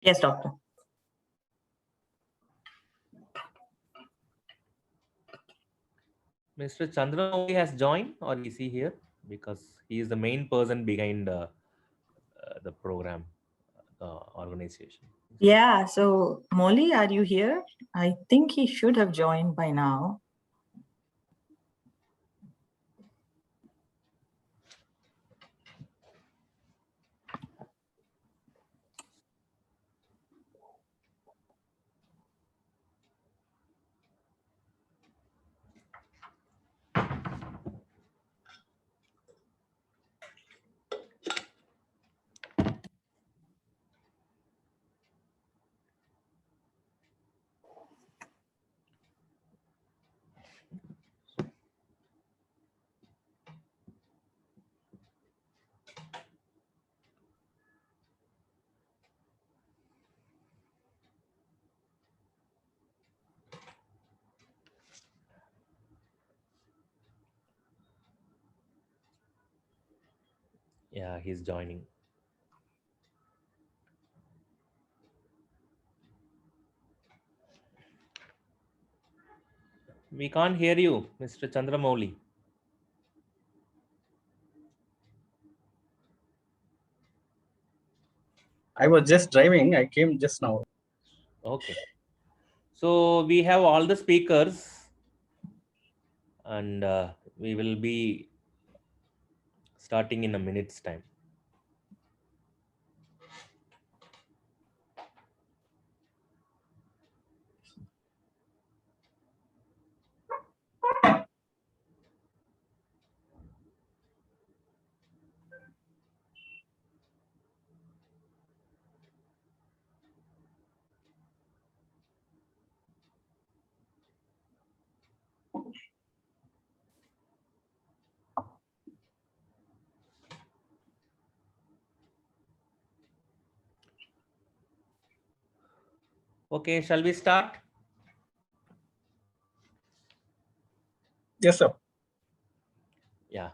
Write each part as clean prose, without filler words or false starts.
Yes, doctor. Mr. Chandramouli has joined, or is he here? Because he is the main person behind the program, the organization. Yeah, so Molly, are you here? I think he should have joined by now. Yeah, he's joining. We can't hear you, Mr. Chandramouli. I was just driving. I came just now. Okay. So we have all the speakers, and we will be starting in a minute's time. Okay, shall we start? Yes, sir. Yeah.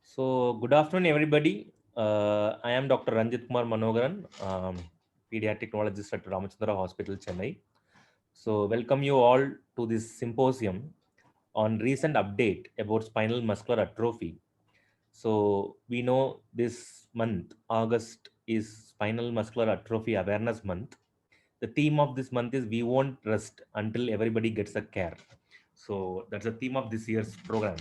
So good afternoon, everybody. I am Dr. Ranjit Kumar Manogaran, pediatric neurologist at Ramachandra Hospital, Chennai. So welcome you all to this symposium on recent update about spinal muscular atrophy. So we know this month, August, is Spinal Muscular Atrophy Awareness Month. The theme of this month is we won't rest until everybody gets a care. So that's the theme of this year's program.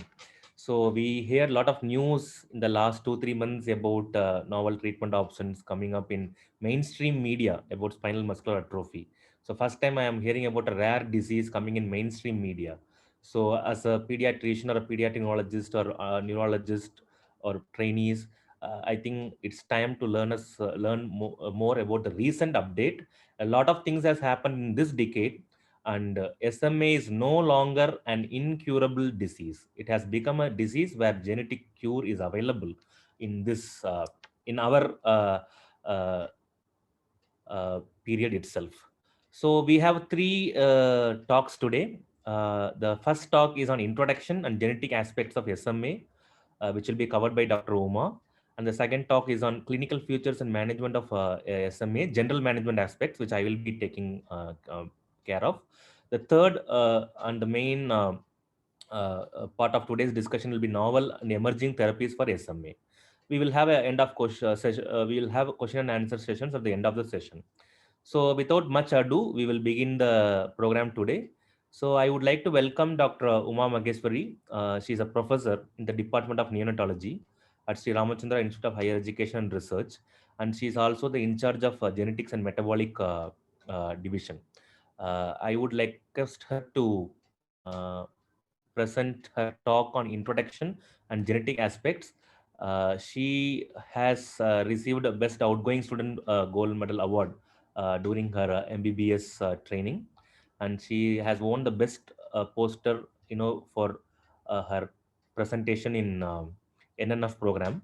So we hear a lot of news in the last 2-3 months about novel treatment options coming up in mainstream media about spinal muscular atrophy. So first time I am hearing about a rare disease coming in mainstream media. So as a pediatrician or a pediatric neurologist or a neurologist or trainees, I think it's time to learn more about the recent update. A lot of things has happened in this decade, and SMA is no longer an incurable disease. It has become a disease where genetic cure is available in this in our uh, period itself. So we have three talks today. The first talk is on introduction and genetic aspects of SMA, which will be covered by Dr. Uma. And the second talk is on clinical features and management of SMA, general management aspects, which I will be taking care of. The third and the main part of today's discussion will be novel and emerging therapies for SMA. We will have a end of question session. We will have question and answer sessions at the end of the session. So without much ado, we will begin the program today. So I would like to welcome Dr. Uma Mageswari. She is a professor in the Department of Neonatology at Sri Ramachandra Institute of Higher Education and Research, and she is also the in charge of genetics and metabolic division. I would like request her to present her talk on introduction and genetic aspects. She has received a Best Outgoing Student Gold Medal Award during her MBBS training, and she has won the best poster, for her presentation in NNF program.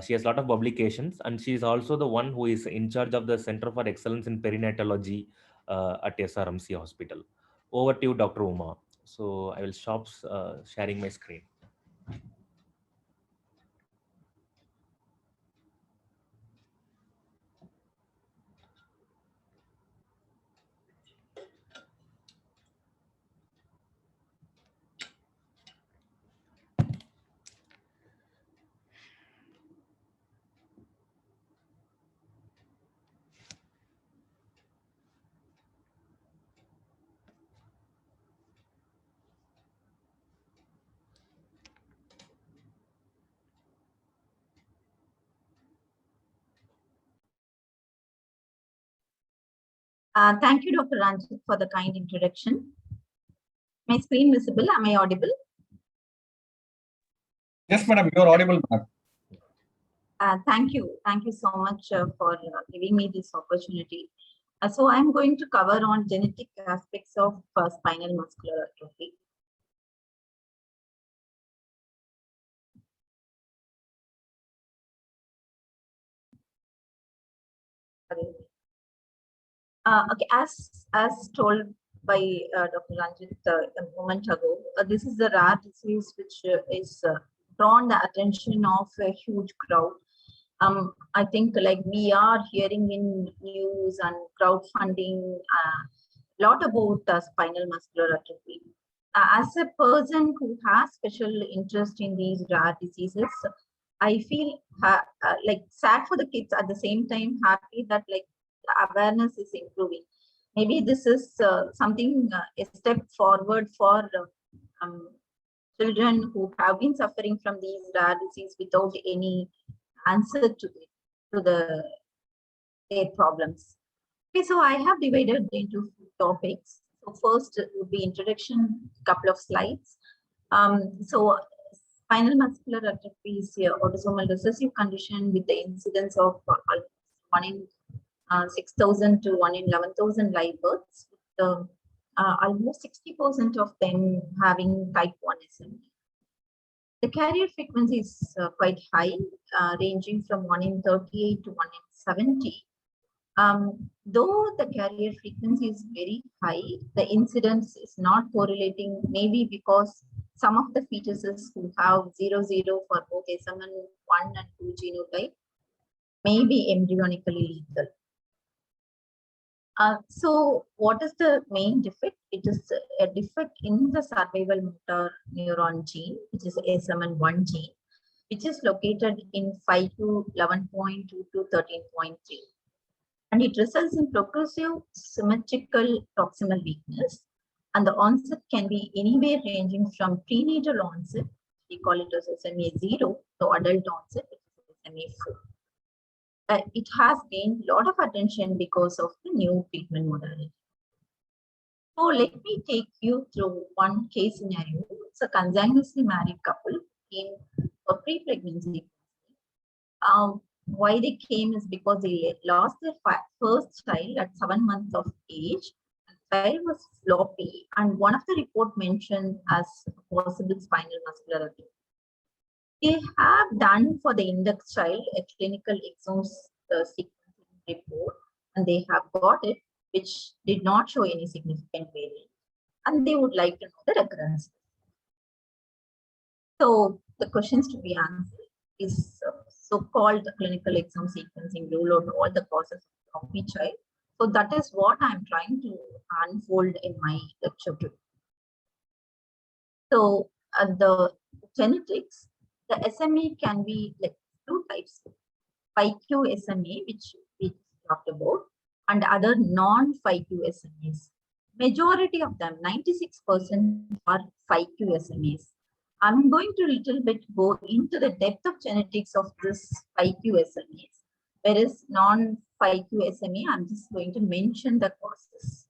She has a lot of publications, and she is also the one who is in charge of the Center for Excellence in Perinatology at SRMC Hospital. Over to you, Dr. Uma. So I will stop sharing my screen. Thank you, Dr. Ranjit, for the kind introduction. My screen visible? Am I audible? Yes, madam, you are audible, madam. Thank you. Thank you so much for giving me this opportunity. So I'm going to cover on genetic aspects of spinal muscular atrophy. Okay, as told by Dr. Ranjit a moment ago, this is a rare disease which is drawn the attention of a huge crowd. I think like we are hearing in news and crowdfunding a lot about spinal muscular atrophy. As a person who has special interest in these rare diseases, I feel like sad for the kids, at the same time happy that like the awareness is improving. Maybe this is something a step forward for children who have been suffering from these rare diseases without any answer to their problems. Okay, so I have divided into topics. So first would be introduction, couple of slides. So spinal muscular atrophy is an autosomal recessive condition with the incidence of 1 in 6,000 to 1 in 11,000 live births, with almost 60% of them having type 1 SMA. The carrier frequency is quite high, ranging from 1 in 38 to 1 in 70. Though the carrier frequency is very high, the incidence is not correlating, maybe because some of the fetuses who have 00 for both SMN1 and 2 genotype may be embryonically lethal. So what is the main defect? It is a defect in the survival motor neuron gene, which is SMN1 gene, which is located in 5q11.2 to 13.3. And it results in progressive symmetrical proximal weakness. And the onset can be anywhere ranging from prenatal onset, we call it as SMA0, to adult onset, which is SMA4. It has gained a lot of attention because of the new treatment modality. So let me take you through one case scenario. It's a consanguineously married couple in a pre-pregnancy. Why they came is because they lost their first child at 7 months of age. The child was floppy, and one of the report mentioned as possible spinal muscular atrophy. They have done for the index child a clinical exome sequencing report, and they have got it, which did not show any significant variant, and they would like to know the recurrence. So the questions to be answered is so-called clinical exome sequencing rule out all the causes of floppy child. So that is what I'm trying to unfold in my lecture today. So the genetics, the SMA can be like two types: 5q SMA, which we talked about, and other non-5q SMAs. Majority of them, 96%, are 5q SMAs. I'm going to little bit go into the depth of genetics of this 5q SMAs, whereas non-5q SMA, I'm just going to mention the causes.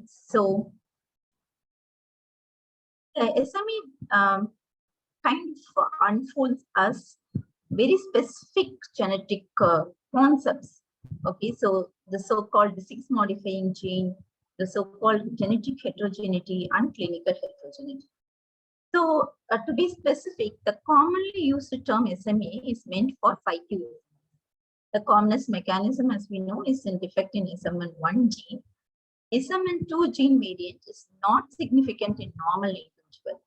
So the SMA kind of unfolds us very specific genetic concepts. Okay, so the so-called disease-modifying gene, the so-called genetic heterogeneity, and clinical heterogeneity. So to be specific, the commonly used term SMA is meant for 5q. The commonest mechanism, as we know, is in defect in SMN1 gene. SMN2 gene variant is not significant in normal individuals.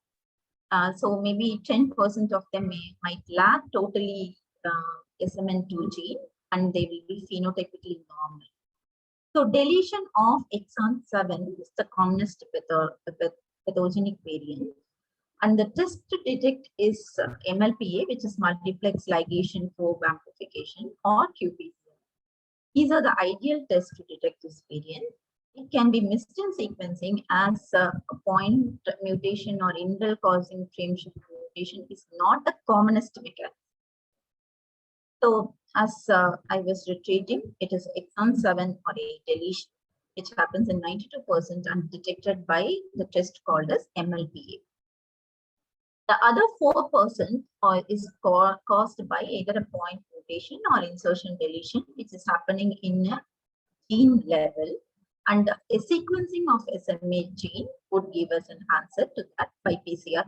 So maybe 10% of them might lack totally SMN2 gene, and they will be phenotypically normal. So deletion of exon 7 is the commonest pathogenic variant. And the test to detect is MLPA, which is multiplex ligation probe amplification, or qPCR. These are the ideal tests to detect this variant. It can be missed in sequencing as a point mutation or indel causing frame shift mutation is not the commonest mechanism. So as I was retrieving, it is exon 7 or 8 deletion, which happens in 92% and detected by the test called as MLPA. The other 4% is caused by either a point mutation or insertion deletion, which is happening in a gene level. And a sequencing of SMA gene would give us an answer to that by PCR.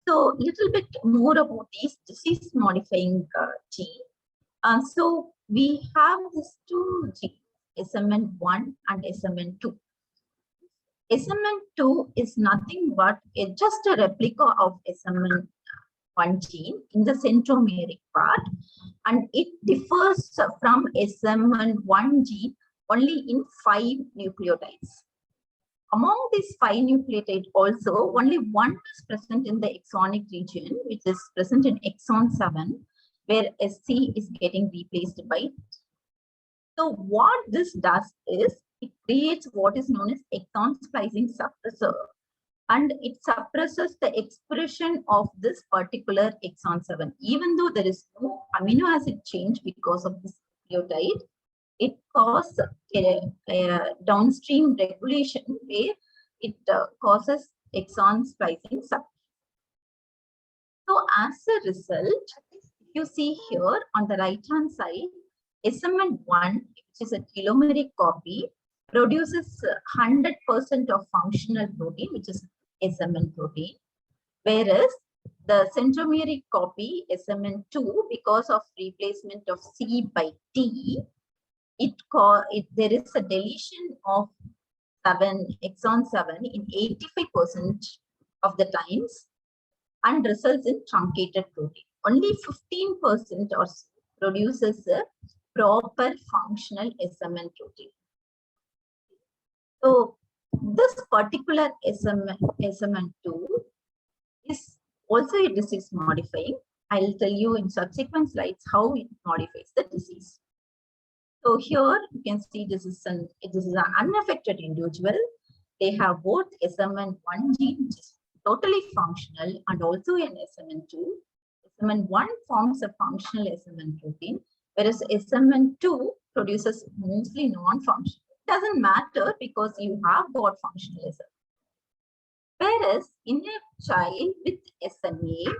So, little bit more about these disease modifying genes. So, we have these two genes, SMN1 and SMN2. SMN2 is nothing but just a replica of SMN1 gene in the centromeric part, and it differs from SMN1 gene only in 5 nucleotides. Among these 5 nucleotides also, only one is present in the exonic region, which is present in exon 7, where SC is getting replaced by T. So what this does is, it creates what is known as exon splicing suppressor, and it suppresses the expression of this particular exon 7. Even though there is no amino acid change because of this nucleotide, it causes a downstream regulation where it causes exon splicing suppression. So as a result, you see here on the right hand side, SMN1, which is a telomeric copy, produces 100% of functional protein, which is SMN protein, whereas the centromeric copy, SMN2, because of replacement of C by T, there is a deletion of exon 7 in 85% of the times and results in truncated protein. Only 15% or so produces a proper functional SMN protein. So this particular SMN2 is also a disease modifying. I'll tell you in subsequent slides how it modifies the disease. So here you can see this is an unaffected individual. They have both SMN1 gene, which is totally functional, and also an SMN2. SMN1 forms a functional SMN protein, whereas SMN2 produces mostly non-functional. It doesn't matter because you have got functional SMN. Whereas in a child with SMA,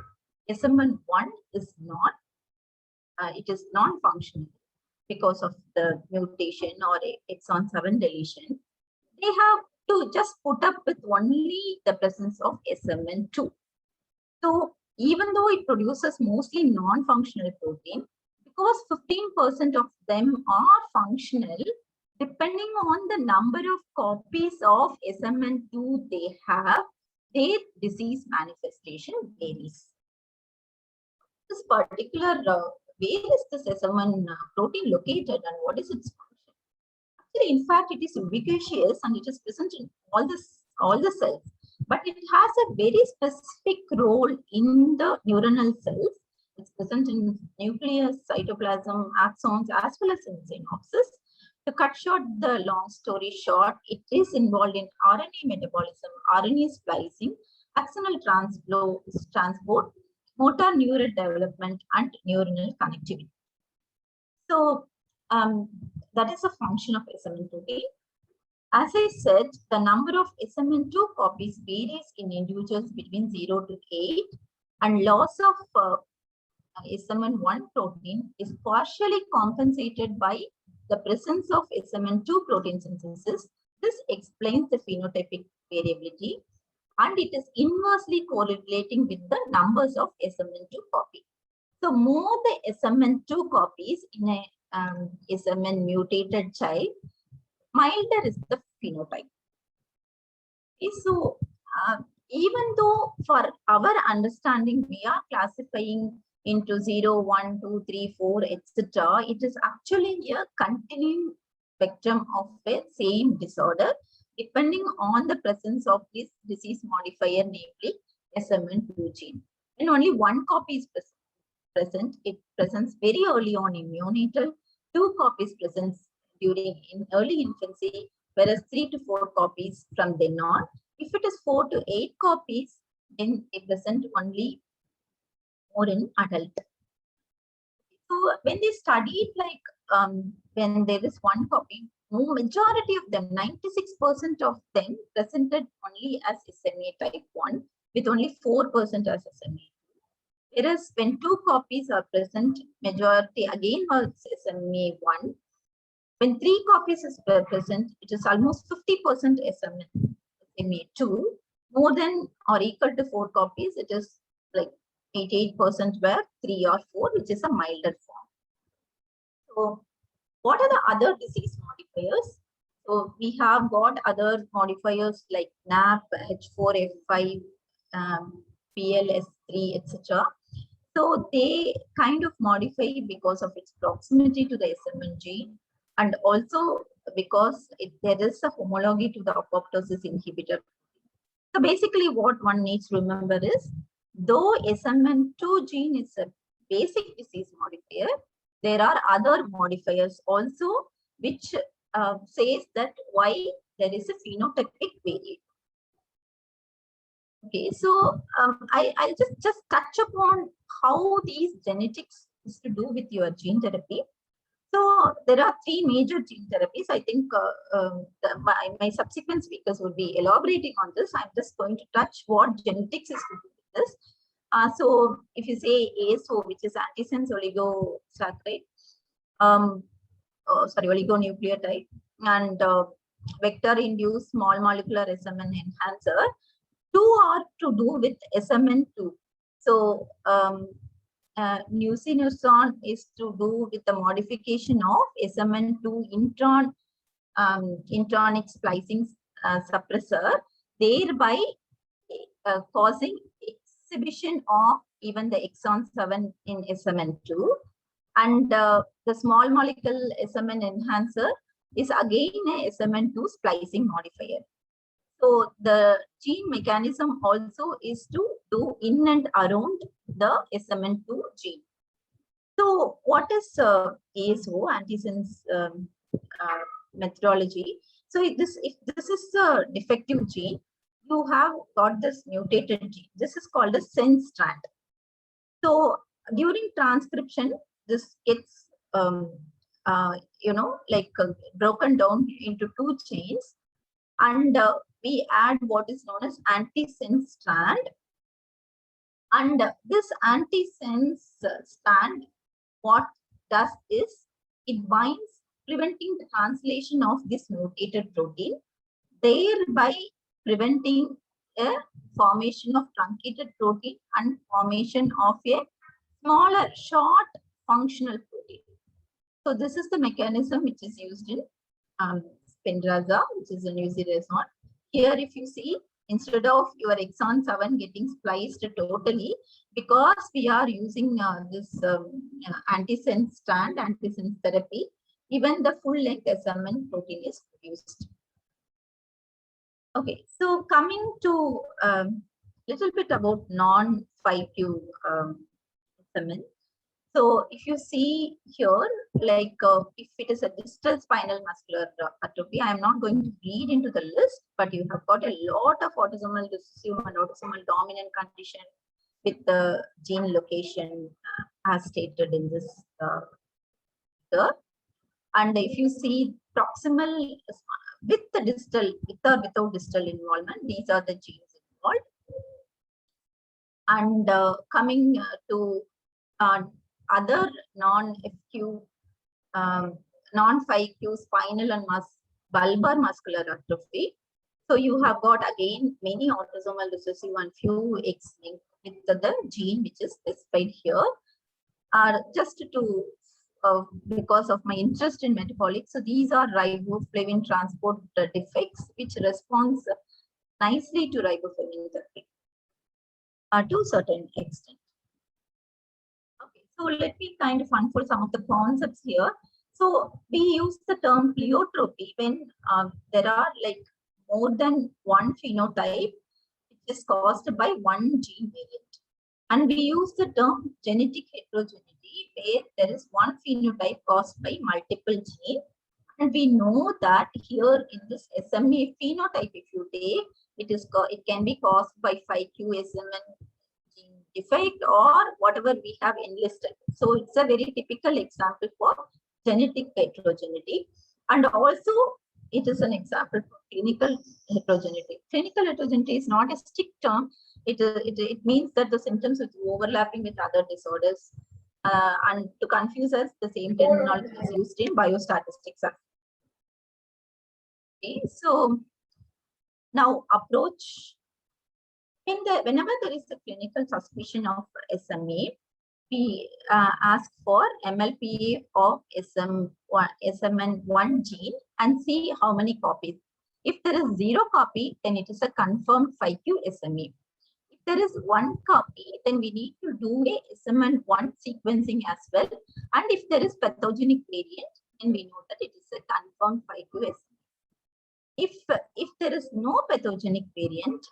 SMN1 is not, it is non-functional because of the mutation or exon 7 deletion. They have to just put up with only the presence of SMN2. So even though it produces mostly non-functional protein, because 15% of them are functional, depending on the number of copies of SMN2 they have, their disease manifestation varies. This particular where is this SMN protein located and what is its function? Actually, in fact, it is ubiquitous and it is present in all the cells, but it has a very specific role in the neuronal cells. It's present in nucleus, cytoplasm, axons, as well as in synapses. To cut short the long story short, it is involved in RNA metabolism, RNA splicing, axonal transport, motor neural development, and neuronal connectivity. So that is a function of SMN protein. As I said, the number of SMN2 copies varies in individuals between 0 to 8, and loss of SMN1 protein is partially compensated by the presence of SMN2 protein synthesis. This explains the phenotypic variability, and it is inversely correlating with the numbers of SMN2 copy. So more the SMN2 copies in a SMN mutated child, milder is the phenotype. Okay, so even though for our understanding we are classifying into 0, 1, 2, 3, 4, etc., it is actually a continuing spectrum of the same disorder, depending on the presence of this disease modifier, namely SMN2 gene. When only one copy is present, it presents very early on in neonatal, 2 copies present during early infancy, whereas 3 to 4 copies from then on. If it is 4 to 8 copies, then it present only more in adult. So when they studied, when there is one copy, majority of them, 96% of them presented only as SMA type 1 with only 4% as SMA. Whereas when 2 copies are present, majority again was SMA 1. When 3 copies is present, it is almost 50% SMA 2. More than or equal to 4 copies, it is like 88% where 3 or 4, which is a milder form. So what are the other disease modifiers? So we have got other modifiers like NAP, H4, F5, PLS3, etc. So they kind of modify because of its proximity to the SMN gene, and also because there is a homology to the apoptosis inhibitor. So basically what one needs to remember is, though SMN2 gene is a basic disease modifier, there are other modifiers also which says that why there is a phenotypic variant. Okay, so I'll just touch upon how these genetics is to do with your gene therapy. So there are 3 major gene therapies. I think my subsequent speakers will be elaborating on this. I'm just going to touch what genetics is to do with this. So if you say ASO, which is antisense oligosaccharide, oligonucleotide, and vector-induced small molecular SMN enhancer, 2 are to do with SMN2. So nusinersen is to do with the modification of SMN2 intronic splicing suppressor, thereby causing exhibition of even the exon 7 in SMN2. And the small molecule SMN enhancer is again a SMN2 splicing modifier. So the gene mechanism also is to do in and around the SMN2 gene. So what is ASO, antisense methodology? So if this is a defective gene, you have got this mutated gene. This is called a sense strand. So during transcription, this gets broken down into 2 chains, and we add what is known as antisense strand. And this antisense strand, what does is it binds, preventing the translation of this mutated protein, thereby preventing a formation of truncated protein and formation of a smaller, short functional protein. So this is the mechanism which is used in Spinraza, which is a nusinersen. Here, if you see, instead of your exon 7 getting spliced totally, because we are using this antisense strand, antisense therapy, even the full length SMN protein is produced. Okay, so coming to little bit about non-5q SMN. So if you see here, if it is a distal spinal muscular atrophy, I am not going to read into the list, but you have got a lot of autosomal recessive and autosomal dominant condition with the gene location as stated in this curve. And if you see proximal with the distal, with or without distal involvement, these are the genes involved. And coming to other non-5q spinal and bulbar muscular atrophy. So you have got again many autosomal recessive and few X-linked with the gene which is specified here. Just to because of my interest in metabolic, so these are riboflavin transport defects which responds nicely to riboflavin therapy to a certain extent. So let me kind of unfold some of the concepts here. So we use the term pleiotropy when there are more than one phenotype which is caused by one gene variant. And we use the term genetic heterogeneity where there is one phenotype caused by multiple genes. And we know that here in this SMA phenotype, if you take, it can be caused by 5q SMN gene defect or whatever we have enlisted. So it's a very typical example for genetic heterogeneity. And also it is an example for clinical heterogeneity. Clinical heterogeneity is not a strict term. It means that the symptoms is overlapping with other disorders. And to confuse us, the same terminology is used in biostatistics. Okay, so now approach. Whenever there is a clinical suspicion of SMA, we ask for MLPA of SMN1 gene and see how many copies. If there is 0 copy, then it is a confirmed 5q SMA. If there is 1 copy, then we need to do a SMN1 sequencing as well. And if there is pathogenic variant, then we know that it is a confirmed 5q SMA. If there is no pathogenic variant,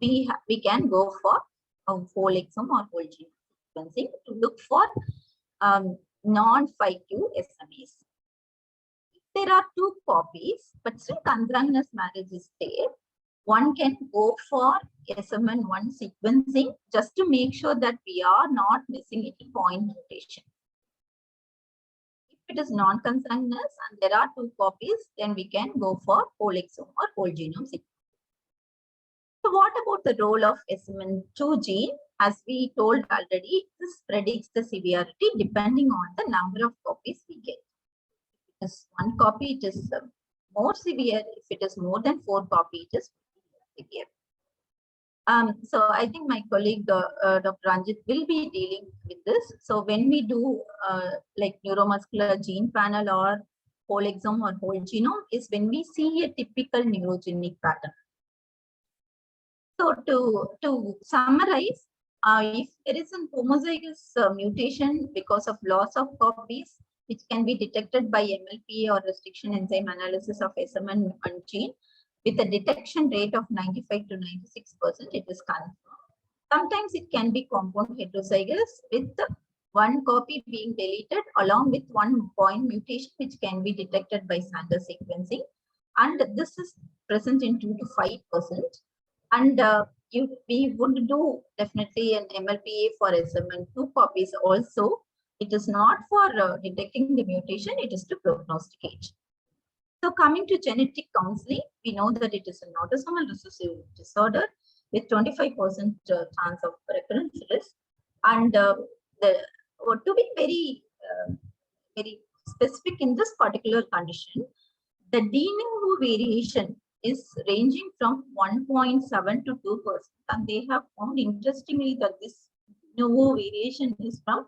we can go for whole exome or whole genome sequencing to look for non-5q SMEs. If there are 2 copies, but still consanguineous marriage is there, one can go for SMN1 sequencing just to make sure that we are not missing any point mutation. If it is non-consanguineous and there are 2 copies, then we can go for whole exome or whole genome sequencing. So what about the role of SMN2 gene? As we told already, this predicts the severity depending on the number of copies we get. If it is 1 copy, it is more severe. If it is more than 4 copies, it is severe. So I think my colleague, Dr. Ranjit, will be dealing with this. So when we do like neuromuscular gene panel or whole exome or whole genome is when we see a typical neurogenic pattern. So to summarize, if there is a homozygous mutation because of loss of copies, which can be detected by MLPA or restriction enzyme analysis of SMN1 gene, with a detection rate of 95 to 96%, it is confirmed. Sometimes it can be compound heterozygous with 1 copy being deleted along with 1 point mutation, which can be detected by Sanger sequencing. And this is present in 2 to 5%. And we would do definitely an MLPA for SMN2 copies also. It is not for detecting the mutation, it is to prognosticate. So coming to genetic counseling, we know that it is an autosomal recessive disorder with 25% chance of recurrence risk. And to be very specific in this particular condition, the de novo variation is ranging from 1.7 to 2%. And they have found interestingly that this de novo variation is from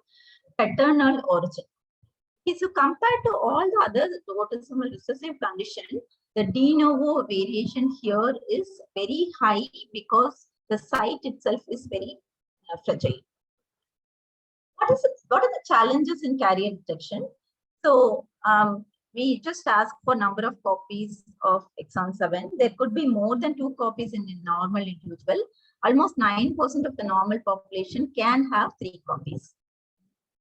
paternal origin. Okay, so compared to all the other autosomal recessive conditions, the de novo variation here is very high because the site itself is very fragile. What are the challenges in carrier detection? So we just ask for number of copies of exon 7. There could be more than 2 copies in a normal individual. Almost 9% of the normal population can have 3 copies.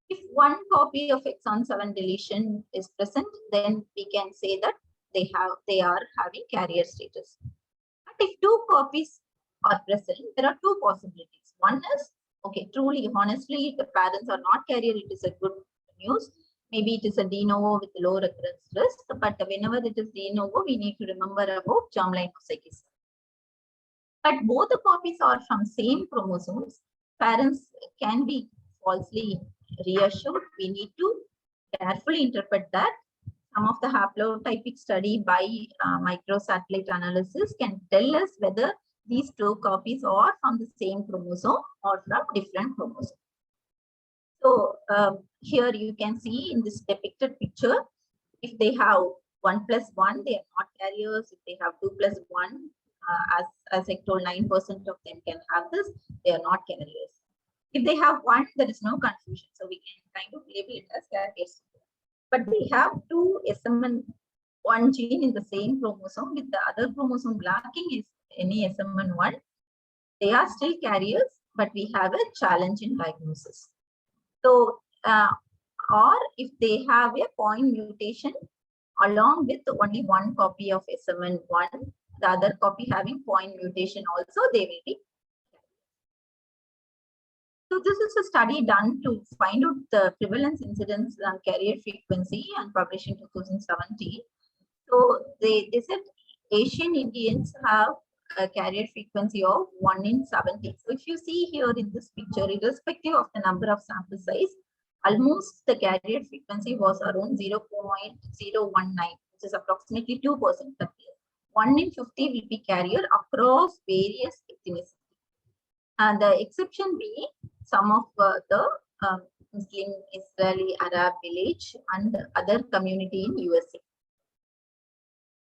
If 1 copy of exon 7 deletion is present, then we can say that they are having carrier status. But if 2 copies are present, there are 2 possibilities. One is, okay, truly, honestly, the parents are not carrier, it is a good news. Maybe it is a de novo with low recurrence risk, but whenever it is de novo, we need to remember about germline mosaicism. But both the copies are from same chromosomes. Parents can be falsely reassured. We need to carefully interpret that. Some of the haplotypic study by microsatellite analysis can tell us whether these 2 copies are from the same chromosome or from different chromosomes. So here you can see in this depicted picture, if they have 1+1, they are not carriers. If they have 2+1, as I told, 9% of them can have this, they are not carriers. If they have 1, there is no confusion. So we can kind of label it as carriers. But they have 2 SMN1 gene in the same chromosome with the other chromosome lacking is any SMN1. They are still carriers, but we have a challenge in diagnosis. So, or if they have a point mutation along with only 1 copy of SMN1, the other copy having point mutation also, they will be. So this is a study done to find out the prevalence, incidence, and carrier frequency, and published in 2017. So they said Asian Indians have a carrier frequency of 1 in 70. So if you see here in this picture, irrespective of the number of sample size, almost the carrier frequency was around 0.019, which is approximately 2%. But 1 in 50 will be carrier across various ethnicities. And the exception being some of the Muslim, Israeli, Arab village and other community in USA.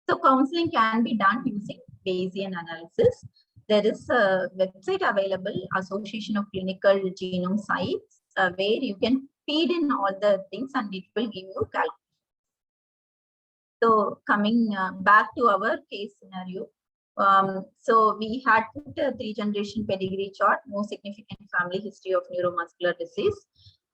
So counseling can be done using Bayesian analysis. There is a website available, Association of Clinical Genome Sites, where you can feed in all the things and it will give you calculation. So coming back to our case scenario. So we had put a 3-generation pedigree chart, most significant family history of neuromuscular disease.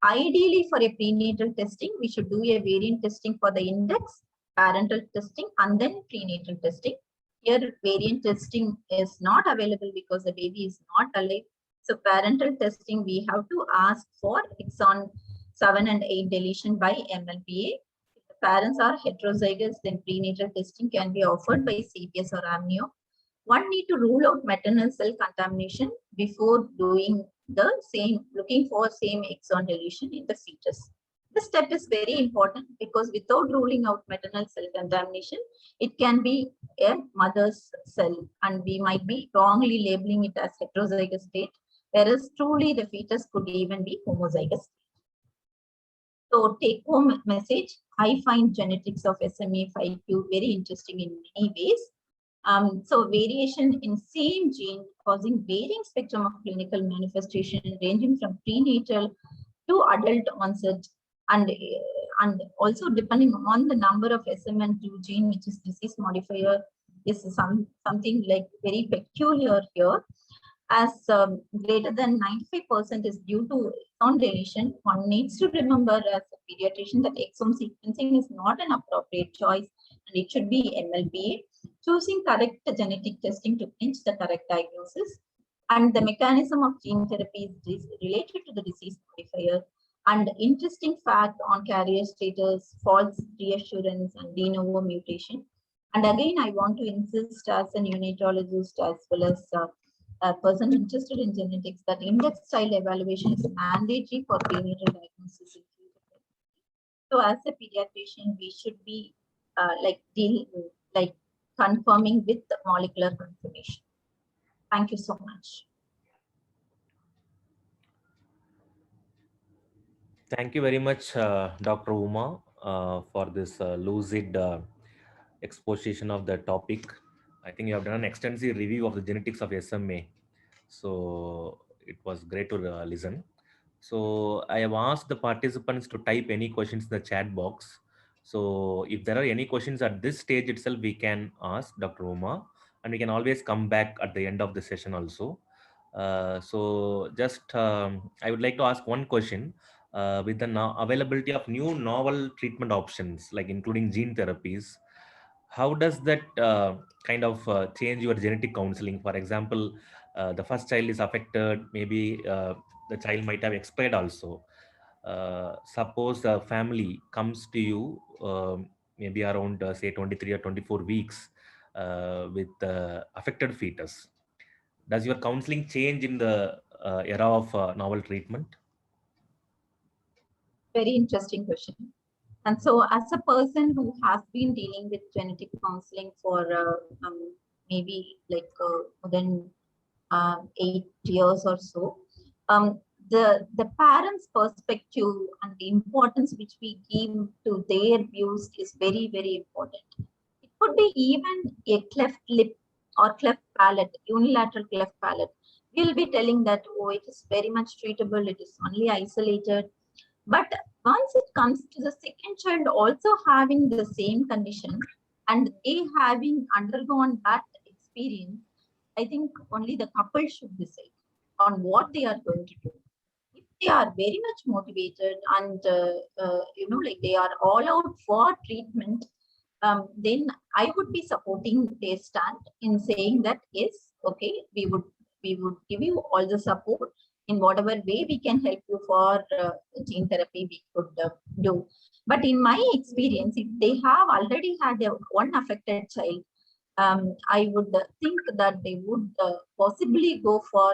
Ideally, for a prenatal testing, we should do a variant testing for the index, parental testing, and then prenatal testing. Here, variant testing is not available because the baby is not alive. So parental testing, we have to ask for exon 7 and 8 deletion by MLPA. If the parents are heterozygous, then prenatal testing can be offered by CBS or amnio. One need to rule out maternal cell contamination before doing the same, looking for same exon deletion in the fetus. This step is very important because without ruling out maternal cell contamination, it can be a mother's cell and we might be wrongly labeling it as heterozygous state, whereas truly the fetus could even be homozygous. So take home message, I find genetics of SMA5Q very interesting in many ways. So variation in same gene causing varying spectrum of clinical manifestation ranging from prenatal to adult onset and also depending on the number of SMN2 gene, which is disease modifier, is something like very peculiar here. As greater than 95% is due to exon deletion, one needs to remember as a pediatrician that exome sequencing is not an appropriate choice and it should be MLPA. Choosing correct genetic testing to clinch the correct diagnosis, and the mechanism of gene therapy is related to the disease modifier, and interesting fact on carrier status, false reassurance, and de novo mutation. And again, I want to insist as a neonatologist as well as a person interested in genetics that index style evaluation is mandatory for prenatal diagnosis. So as a pediatrician, we should be confirming with the molecular confirmation. Thank you so much. Thank you very much, Dr. Uma, for this lucid exposition of the topic. I think you have done an extensive review of the genetics of SMA. So it was great to listen. So I have asked the participants to type any questions in the chat box. So if there are any questions at this stage itself, we can ask Dr. Uma, and we can always come back at the end of the session also. So just I would like to ask one question. With the availability of new novel treatment options, like including gene therapies, how does that kind of change your genetic counseling? For example, the first child is affected, maybe the child might have expired also. Suppose the family comes to you maybe around say 23 or 24 weeks with affected fetus. Does your counseling change in the era of novel treatment? Very interesting question. And so as a person who has been dealing with genetic counseling for maybe like more than 8 years or so, the parents' perspective and the importance which we give to their views is very, very important. It could be even a cleft lip or cleft palate, unilateral cleft palate. We'll be telling that, oh, it is very much treatable, it is only isolated. But once it comes to the second child also having the same condition and they having undergone that experience, I think only the couple should decide on what they are going to do. If they are very much motivated and like they are all out for treatment, then I would be supporting their stand in saying that yes, okay, we would give you all the support. in whatever way we can help you for gene therapy, we could do. But in my experience, if they have already had one affected child, I would think that they would possibly go for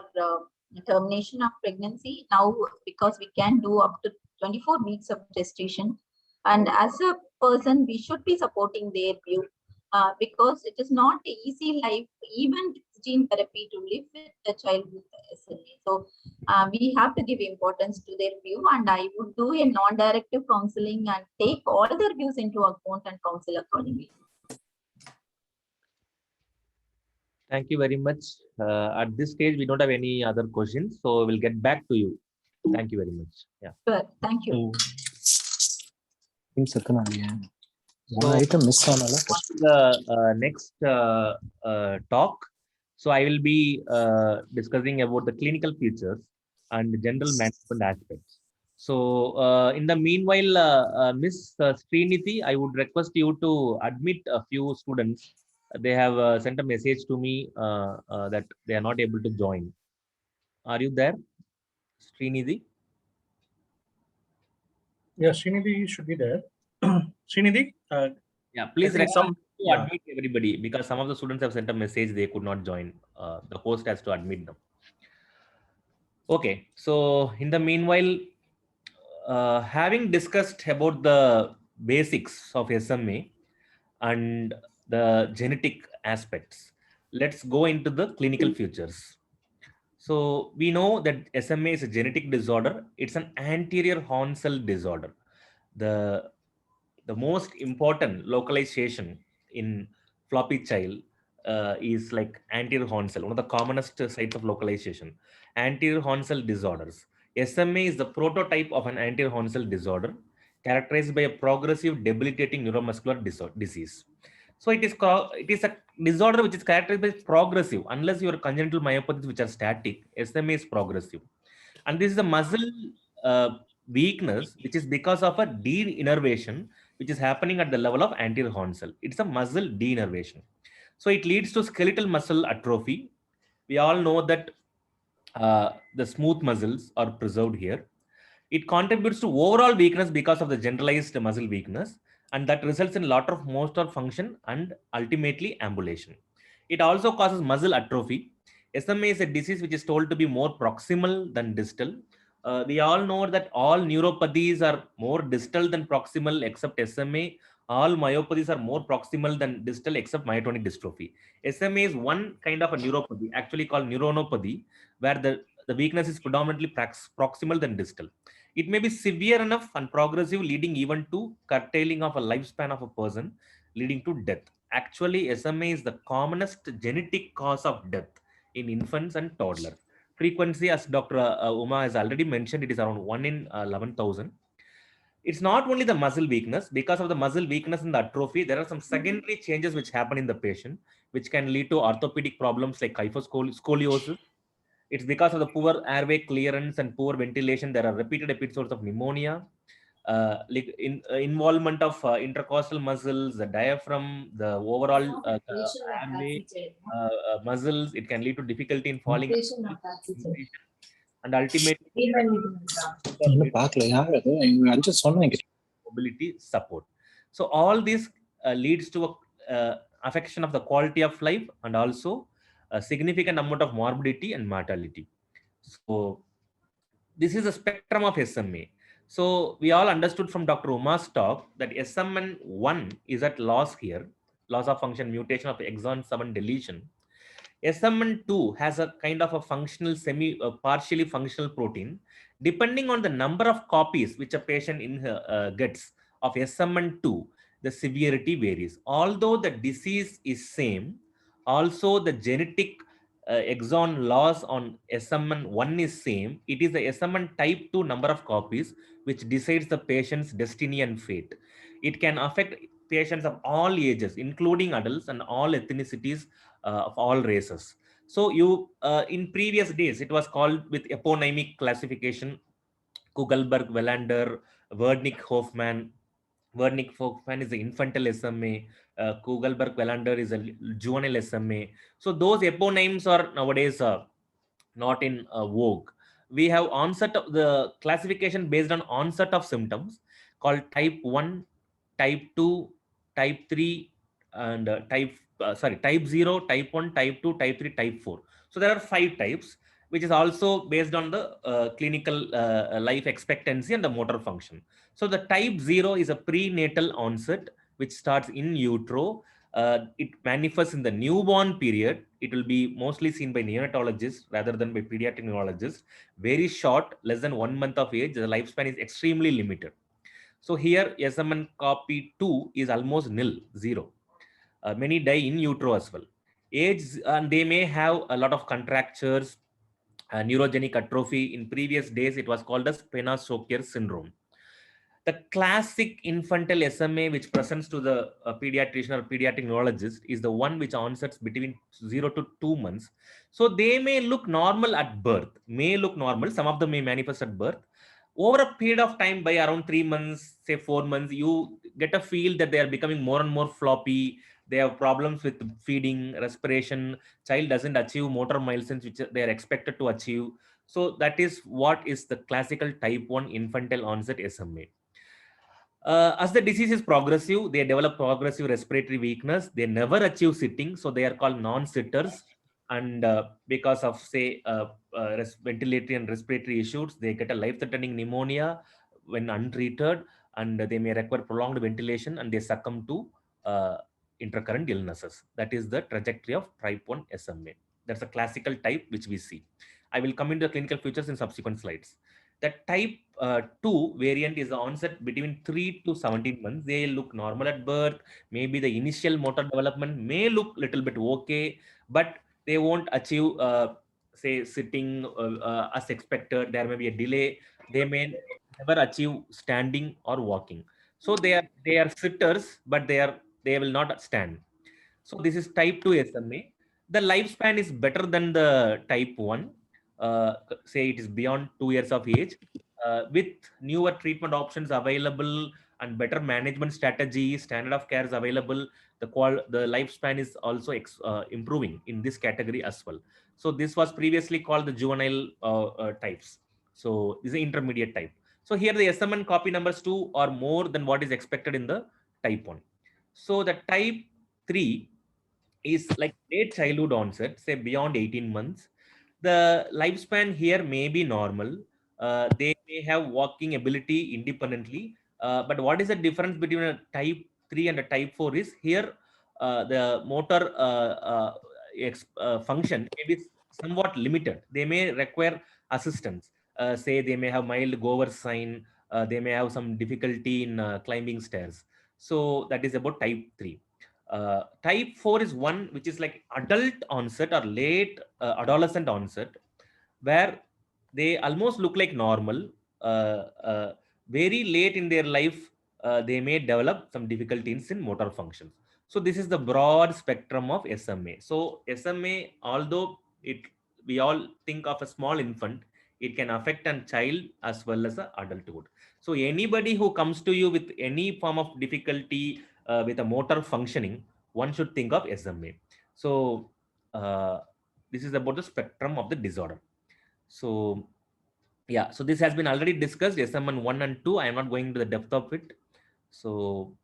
termination of pregnancy now, because we can do up to 24 weeks of gestation. And as a person, we should be supporting their view, because it is not an easy life, even gene therapy, to live with a child with SMA. So we have to give importance to their view, and I would do a non-directive counseling and take all their views into account and counsel accordingly. Thank you very much. At this stage, we don't have any other questions, so we'll get back to you. Thank you very much. Yeah. Sure, thank you. The next talk. So I will be discussing about the clinical features and general management aspects. So in the meanwhile, Miss Srinidhi, I would request you to admit a few students. They have sent a message to me that they are not able to join. Are you there, Srinidhi? Yeah, Srinidhi should be there. Srinidhi? Yeah, please think recommend to admit everybody, because some of the students have sent a message they could not join. The host has to admit them. Okay, so in the meanwhile, having discussed about the basics of SMA and the genetic aspects, let's go into the clinical features. So we know that SMA is a genetic disorder. It's an anterior horn cell disorder. The most important localization in floppy child is like anterior horn cell, one of the commonest sites of localization. Anterior horn cell disorders. SMA is the prototype of an anterior horn cell disorder characterized by a progressive debilitating neuromuscular disease. So it is a disorder which is characterized by progressive. Unless your congenital myopathies which are static, SMA is progressive. And this is a muscle weakness which is because of a de-innervation which is happening at the level of anterior horn cell. It's a muscle de-innervation. So it leads to skeletal muscle atrophy. We all know that the smooth muscles are preserved here. It contributes to overall weakness because of the generalized muscle weakness, and that results in a lot of motor function and ultimately ambulation. It also causes muscle atrophy. SMA is a disease which is told to be more proximal than distal. We all know that all neuropathies are more distal than proximal except SMA. All myopathies are more proximal than distal except myotonic dystrophy. SMA is one kind of a neuropathy, actually called neuronopathy, where the weakness is predominantly proximal than distal. It may be severe enough and progressive, leading even to curtailing of a lifespan of a person, leading to death. Actually, SMA is the commonest genetic cause of death in infants and toddlers. Frequency, as Dr. Uma has already mentioned, it is around 1 in 11,000. It's not only the muscle weakness. Because of the muscle weakness and the atrophy, there are some secondary changes which happen in the patient, which can lead to orthopedic problems like kyphoscoliosis. It's because of the poor airway clearance and poor ventilation. There are repeated episodes of pneumonia, involvement of intercostal muscles, the diaphragm, the overall airway muscles. It can lead to difficulty in falling, and ultimately mobility support. So all this leads to a affection of the quality of life and also a significant amount of morbidity and mortality. So this is a spectrum of SMA. So we all understood from Dr. Uma's talk that SMN1 is at loss here, loss of function mutation of exon 7 deletion. SMN2 has a kind of a functional partially functional protein. Depending on the number of copies which a patient gets of SMN2, the severity varies. Although the disease is same, also the genetic exon loss on SMN1 is same. It is the SMN type 2 number of copies which decides the patient's destiny and fate. It can affect patients of all ages, including adults, and all ethnicities of all races. So you in previous days it was called with eponymic classification, Kugelberg, Welander, Wernick-Hoffman. Wernick-Hoffman is the infantile SMA. Kugelberg-Welander is a juvenile SMA. So those eponyms are nowadays not in vogue. we have onset of the classification based on onset of symptoms called type 1, type 2, type 3, and type 0, type 1, type 2, type 3, type 4. So there are 5 types, which is also based on the clinical life expectancy and the motor function. So the type 0 is a prenatal onset, which starts in utero. It manifests in the newborn period. It will be mostly seen by neonatologists rather than by pediatric neurologists. Very short, less than 1 month of age. The lifespan is extremely limited. So here SMN copy 2 is almost nil, 0. Many die in utero as well. Age, and they may have a lot of contractures, neurogenic atrophy. In previous days, it was called as Penna-Sokier syndrome. The classic infantile SMA, which presents to the pediatrician or pediatric neurologist, is the one which onsets between 0 to 2 months. So they may look normal at birth, may look normal. Some of them may manifest at birth. Over a period of time, by around 3 months, say 4 months, you get a feel that they are becoming more and more floppy. They have problems with feeding, respiration. Child doesn't achieve motor milestones which they are expected to achieve. So that is what is the classical type 1 infantile onset SMA. As the disease is progressive, they develop progressive respiratory weakness. They never achieve sitting, so they are called non-sitters. And because of, say, ventilatory and respiratory issues, they get a life-threatening pneumonia when untreated, and they may require prolonged ventilation, and they succumb to intercurrent illnesses. That is the trajectory of type 1 SMA. That's a classical type which we see. I will come into the clinical features in subsequent slides. The type 2 variant is the onset between 3 to 17 months. They look normal at birth. Maybe the initial motor development may look a little bit okay, but they won't achieve, say, sitting as expected. There may be a delay. They may never achieve standing or walking. So they are sitters, but they will not stand. So this is type 2 SMA. The lifespan is better than the type 1. Say it is beyond 2 years of age. With newer treatment options available and better management strategies, standard of care is available, the lifespan is also improving in this category as well. So this was previously called the juvenile types. So this is the intermediate type. So here the SMN copy numbers 2 are more than what is expected in the type 1. So the type 3 is like late childhood onset, say beyond 18 months. The lifespan here may be normal. They may have walking ability independently. But what is the difference between a type 3 and a type 4 is here the motor function may be somewhat limited. They may require assistance. Say they may have mild Gower sign. They may have some difficulty in climbing stairs. So that is about type 3. Type 4 is one which is like adult onset or late adolescent onset, where they almost look like normal. Very late in their life, they may develop some difficulties in motor functions. So this is the broad spectrum of SMA. So SMA, although we all think of a small infant, it can affect a child as well as adulthood. So anybody who comes to you with any form of difficulty with a motor functioning, one should think of SMA. So this is about the spectrum of the disorder. So yeah, so this has been already discussed, SMN 1 and 2. I am not going to the depth of it. So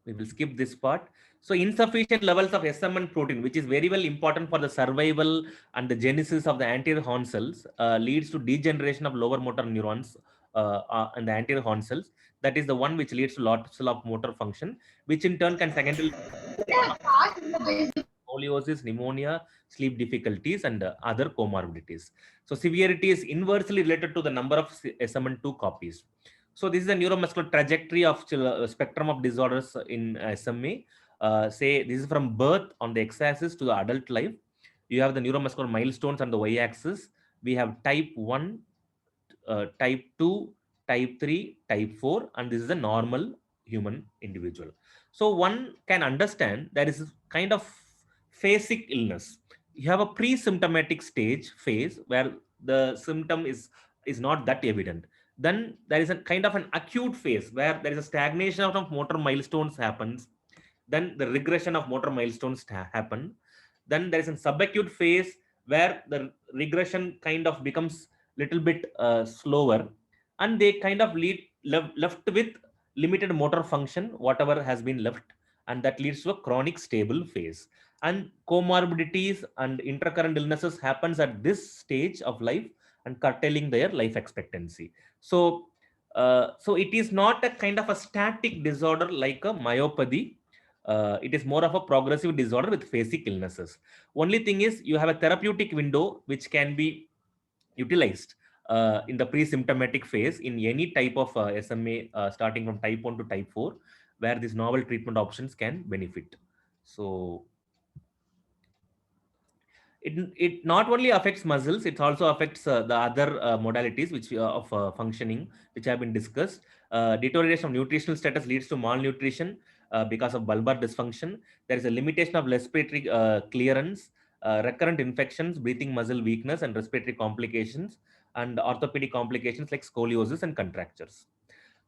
we will skip this part. So insufficient levels of SMN protein, which is very well important for the survival and the genesis of the anterior horn cells, leads to degeneration of lower motor neurons and the anterior horn cells. That is the one which leads to loss of motor function, which in turn can secondarily scoliosis, pneumonia, sleep difficulties, and other comorbidities. So severity is inversely related to the number of SMN2 copies. So this is the neuromuscular trajectory of spectrum of disorders in SMA. Say this is from birth on the x-axis to the adult life. You have the neuromuscular milestones on the y-axis. We have type 1, type 2, type 3, type 4, and this is a normal human individual. So one can understand there is kind of phasic illness. You have a pre-symptomatic stage phase where the symptom is not that evident. Then there is a kind of an acute phase where there is a stagnation of motor milestones happens. Then the regression of motor milestones happen. Then there is a subacute phase where the regression kind of becomes little bit slower, and they kind of left with limited motor function, whatever has been left, and that leads to a chronic stable phase. And comorbidities and intercurrent illnesses happens at this stage of life and curtailing their life expectancy. So so it is not a kind of a static disorder like a myopathy. It is more of a progressive disorder with phasic illnesses. Only thing is you have a therapeutic window which can be utilized in the pre-symptomatic phase in any type of SMA, starting from type 1 to type 4, where these novel treatment options can benefit. So it not only affects muscles, it also affects the other modalities which of functioning, which have been discussed. Deterioration of nutritional status leads to malnutrition because of bulbar dysfunction. There is a limitation of respiratory clearance, recurrent infections, breathing muscle weakness, and respiratory complications, and orthopedic complications like scoliosis and contractures.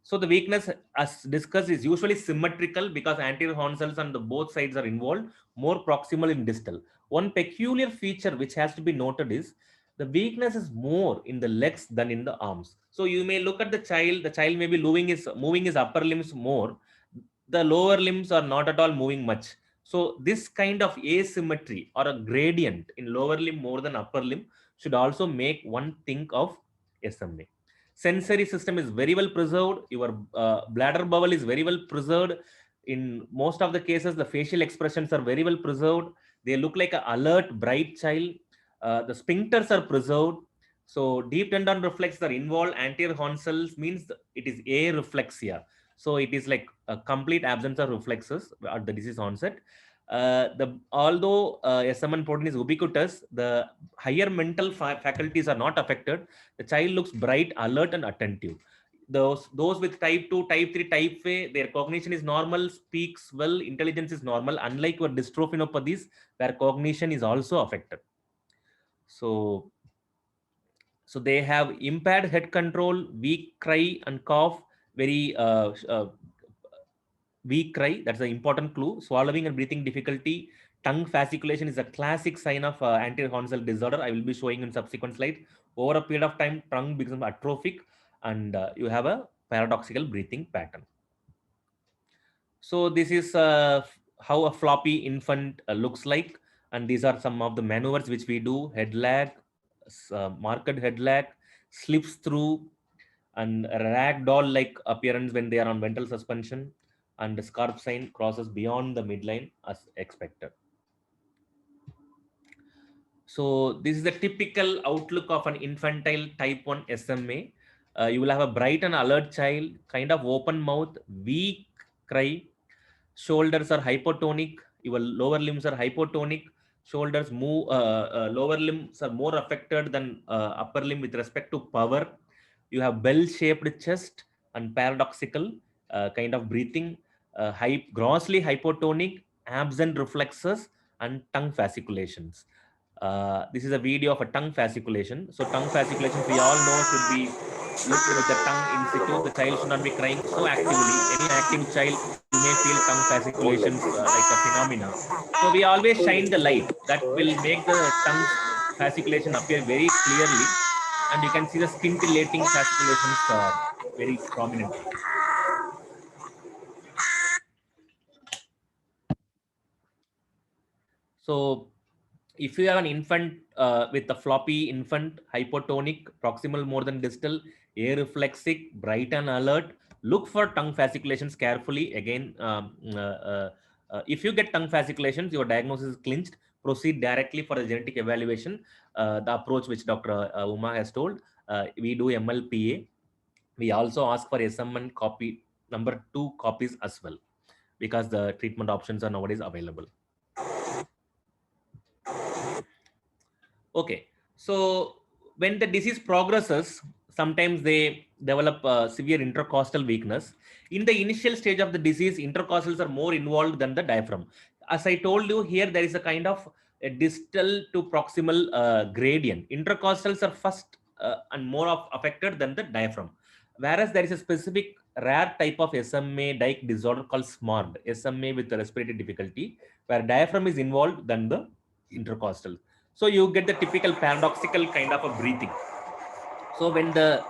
So the weakness, as discussed, is usually symmetrical because anterior horn cells on the both sides are involved, more proximal in distal. One peculiar feature which has to be noted is the weakness is more in the legs than in the arms. So you may look at the child may be moving his upper limbs more. The lower limbs are not at all moving much. So this kind of asymmetry or a gradient in lower limb more than upper limb should also make one think of SMA. Sensory system is very well preserved. Your bladder bowel is very well preserved. In most of the cases, the facial expressions are very well preserved. They look like an alert, bright child. The sphincters are preserved. So deep tendon reflexes are involved. Anterior horn cells means it is areflexia. So it is like a complete absence of reflexes at the disease onset. Although SMN protein is ubiquitous, the higher mental faculties are not affected. The child looks bright, alert, and attentive. Those with type 2, type 3, type A, their cognition is normal, speaks well, intelligence is normal, unlike your dystrophinopathies, where cognition is also affected. So they have impaired head control, weak cry and cough, very weak cry. That's an important clue. Swallowing and breathing difficulty. Tongue fasciculation is a classic sign of anterior horn cell disorder. I will be showing in subsequent slides. Over a period of time, tongue becomes atrophic and you have a paradoxical breathing pattern. So this is how a floppy infant looks like. And these are some of the maneuvers which we do. Head lag, marked head lag, slips through, and ragdoll-like appearance when they are on ventral suspension, and the scarf sign crosses beyond the midline as expected. So this is the typical outlook of an infantile type 1 SMA. You will have a bright and alert child, kind of open mouth, weak cry, shoulders are hypotonic, your lower limbs are hypotonic, shoulders move, lower limbs are more affected than upper limb with respect to power. You have bell-shaped chest and paradoxical kind of breathing, grossly hypotonic, absent reflexes, and tongue fasciculations. This is a video of a tongue fasciculation. So tongue fasciculations, we all know, should be looked with the tongue in situ. The child should not be crying so actively. Any active child, you may feel tongue fasciculations like a phenomena. So we always shine the light that will make the tongue fasciculation appear very clearly. And you can see the scintillating fasciculations very prominently. So if you have an infant with a floppy infant, hypotonic, proximal more than distal, areflexic, bright and alert, look for tongue fasciculations carefully. Again, if you get tongue fasciculations, your diagnosis is clinched. Proceed directly for a genetic evaluation. The approach which Dr. Uma has told, we do MLPA. We also ask for SMN copy number 2 copies as well, because the treatment options are nowadays available. Okay, so when the disease progresses, sometimes they develop severe intercostal weakness. In the initial stage of the disease, intercostals are more involved than the diaphragm. As I told you here, there is a kind of a distal to proximal gradient. Intercostals are first and more affected than the diaphragm. Whereas there is a specific rare type of SMA Dyke disorder called SMARD, SMA with respiratory difficulty, where diaphragm is involved than the intercostal. So you get the typical paradoxical kind of a breathing. So when the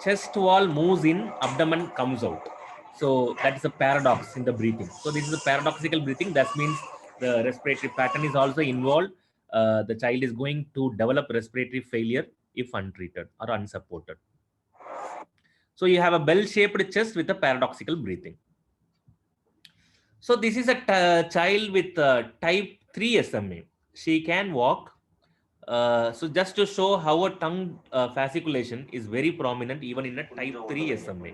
chest wall moves in, abdomen comes out. So that is a paradox in the breathing. So this is a paradoxical breathing. That means the respiratory pattern is also involved. The child is going to develop respiratory failure if untreated or unsupported. So you have a bell-shaped chest with a paradoxical breathing. So this is a child with type 3 SMA. She can walk. So just to show how a tongue fasciculation is very prominent even in a type 3 SMA.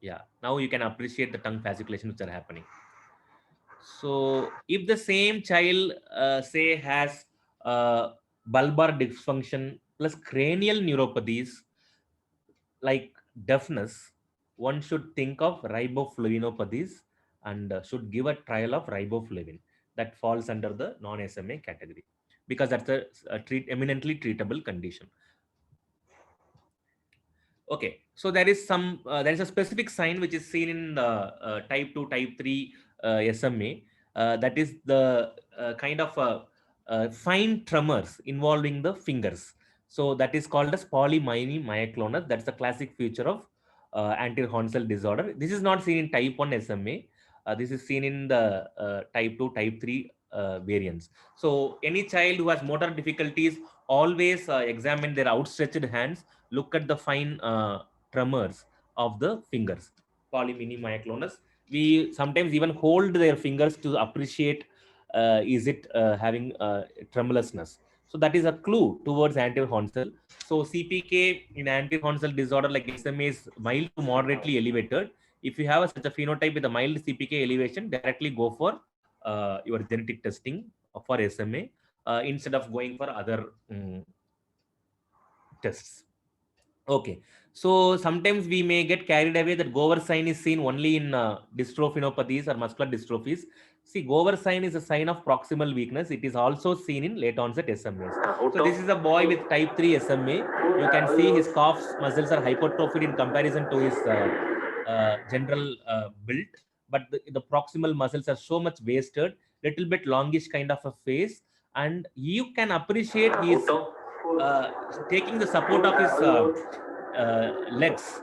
Yeah, now you can appreciate the tongue fasciculation which are happening. So if the same child say has bulbar dysfunction plus cranial neuropathies like deafness, one should think of riboflavinopaths and should give a trial of riboflavin that falls under the non-SMA category because that's a eminently treatable condition. Okay, so there is a specific sign which is seen in the type 2, type 3 SMA. That is the kind of fine tremors involving the fingers. So that is called as polymyalgia myoclonus. That's the classic feature of anterior horn cell disorder. This is not seen in type 1 SMA. This is seen in the type 2, type 3 variants. So any child who has motor difficulties, always examine their outstretched hands, look at the fine tremors of the fingers, polymyalgia myoclonus. We sometimes even hold their fingers to appreciate is it having tremulousness. So that is a clue towards anterior horn cell. So CPK in anterior horn cell disorder like SMA is mild to moderately elevated. If you have such a phenotype with a mild CPK elevation, directly go for your genetic testing for SMA instead of going for other tests. Okay, so sometimes we may get carried away that Gower sign is seen only in dystrophinopathies or muscular dystrophies. See, Gower sign is a sign of proximal weakness. It is also seen in late onset SMAs. So this is a boy with type 3 SMA. You can see his calf muscles are hypertrophied in comparison to his general build, but the proximal muscles are so much wasted, little bit longish kind of a face, and you can appreciate his taking the support of his legs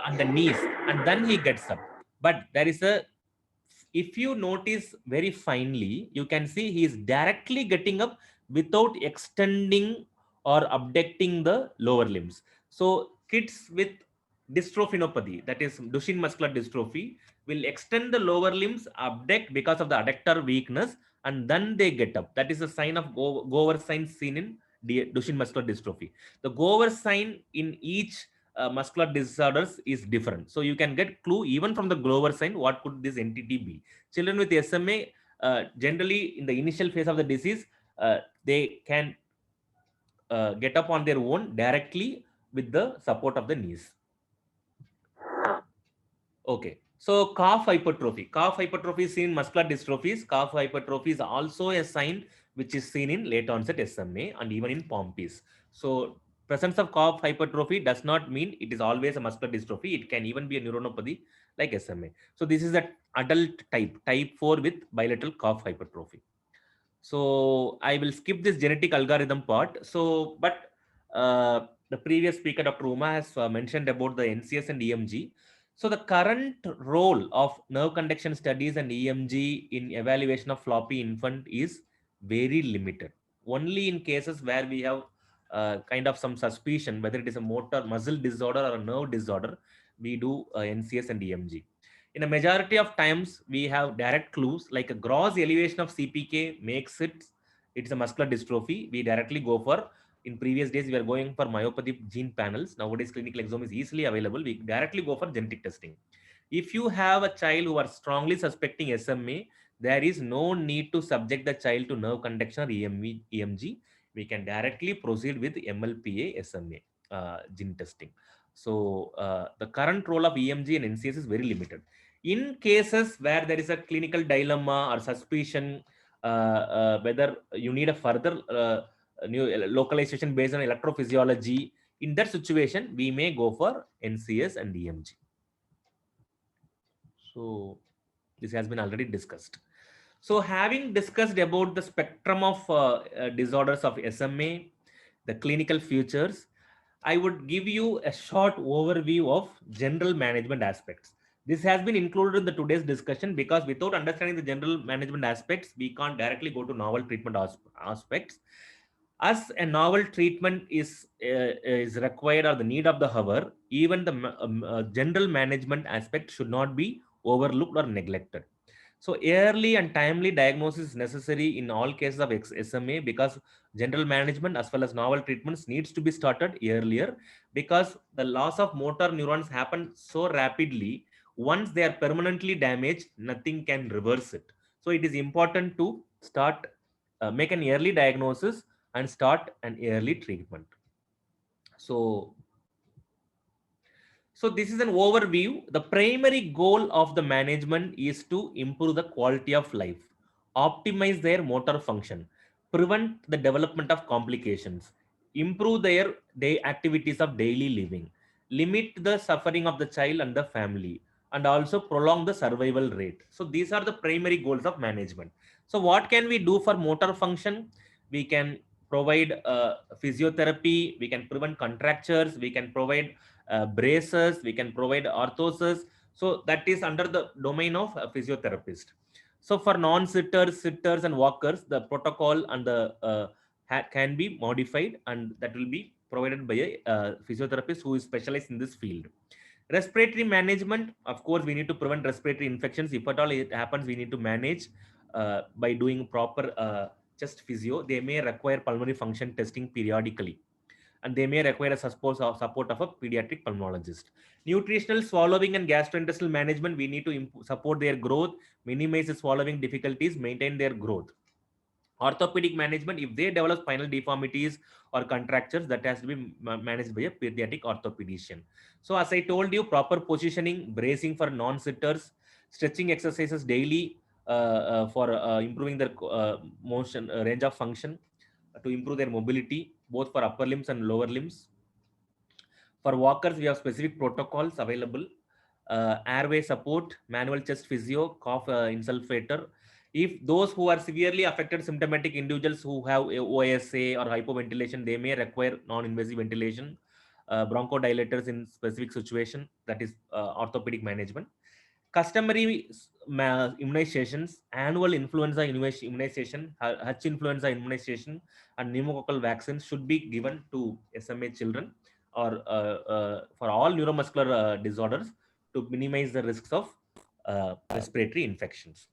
and the knees, and then he gets up. But there is a, if you notice very finely, you can see he is directly getting up without extending or abducting the lower limbs. So kids with dystrophinopathy, that is Duchenne muscular dystrophy, will extend the lower limbs, abduct because of the adductor weakness, and then they get up. That is a sign of Gower sign seen in Duchenne muscular dystrophy. The Gower sign in each muscular disorders is different. So you can get clue even from the Gower sign, what could this entity be. Children with SMA, generally in the initial phase of the disease, they can get up on their own directly with the support of the knees. Okay, so calf hypertrophy. Calf hypertrophy is seen in muscular dystrophies. Calf hypertrophy is also a sign which is seen in late onset SMA and even in Pompe's. So presence of calf hypertrophy does not mean it is always a muscular dystrophy. It can even be a neuronopathy like SMA. So this is an adult type, type 4 with bilateral calf hypertrophy. So I will skip this genetic algorithm part. So, but the previous speaker, Dr. Uma, has mentioned about the NCS and EMG. So the current role of nerve conduction studies and EMG in evaluation of floppy infant is very limited. Only in cases where we have kind of some suspicion whether it is a motor muscle disorder or a nerve disorder, we do NCS and EMG. In a majority of times, we have direct clues like a gross elevation of CPK makes it's a muscular dystrophy. We directly go for, in previous days, we were going for myopathy gene panels. Nowadays, clinical exome is easily available. We directly go for genetic testing. If you have a child who are strongly suspecting SMA, there is no need to subject the child to nerve conduction or EMG. We can directly proceed with MLPA SMA gene testing. So the current role of EMG and NCS is very limited. In cases where there is a clinical dilemma or suspicion, whether you need a further new localization based on electrophysiology, in that situation, we may go for NCS and EMG. So this has been already discussed. So having discussed about the spectrum of disorders of SMA, the clinical features, I would give you a short overview of general management aspects. This has been included in the today's discussion because without understanding the general management aspects, we can't directly go to novel treatment aspects. As a novel treatment is required or the need of the hour, even the general management aspect should not be overlooked or neglected. So early and timely diagnosis is necessary in all cases of SMA because general management as well as novel treatments needs to be started earlier, because the loss of motor neurons happen so rapidly. Once they are permanently damaged, nothing can reverse it. So it is important to start, make an early diagnosis and start an early treatment. So this is an overview. The primary goal of the management is to improve the quality of life, optimize their motor function, prevent the development of complications, improve their day activities of daily living, limit the suffering of the child and the family, and also prolong the survival rate. So these are the primary goals of management. So what can we do for motor function? We can provide physiotherapy, we can prevent contractures, we can provide braces, we can provide orthoses. So that is under the domain of a physiotherapist. So for non-sitters, sitters and walkers, the protocol and the can be modified, and that will be provided by a physiotherapist who is specialized in this field. Respiratory management, of course, we need to prevent respiratory infections. If at all it happens, we need to manage by doing proper chest physio. They may require pulmonary function testing periodically, and they may require a support of a pediatric pulmonologist. Nutritional, swallowing and gastrointestinal management, we need to support their growth, minimize the swallowing difficulties, maintain their growth. Orthopedic management, if they develop spinal deformities or contractures, that has to be managed by a pediatric orthopedician. So as I told you, proper positioning, bracing for non-sitters, stretching exercises daily for improving their motion range of function, to improve their mobility, both for upper limbs and lower limbs. For walkers, we have specific protocols available. Airway support, manual chest physio, cough insulfator. If those who are severely affected symptomatic individuals who have OSA or hypoventilation, they may require non-invasive ventilation, bronchodilators in specific situation, that is orthopedic management. Customary immunizations, annual influenza immunization, H influenza immunization, and pneumococcal vaccines should be given to SMA children, or for all neuromuscular disorders, to minimize the risks of respiratory infections.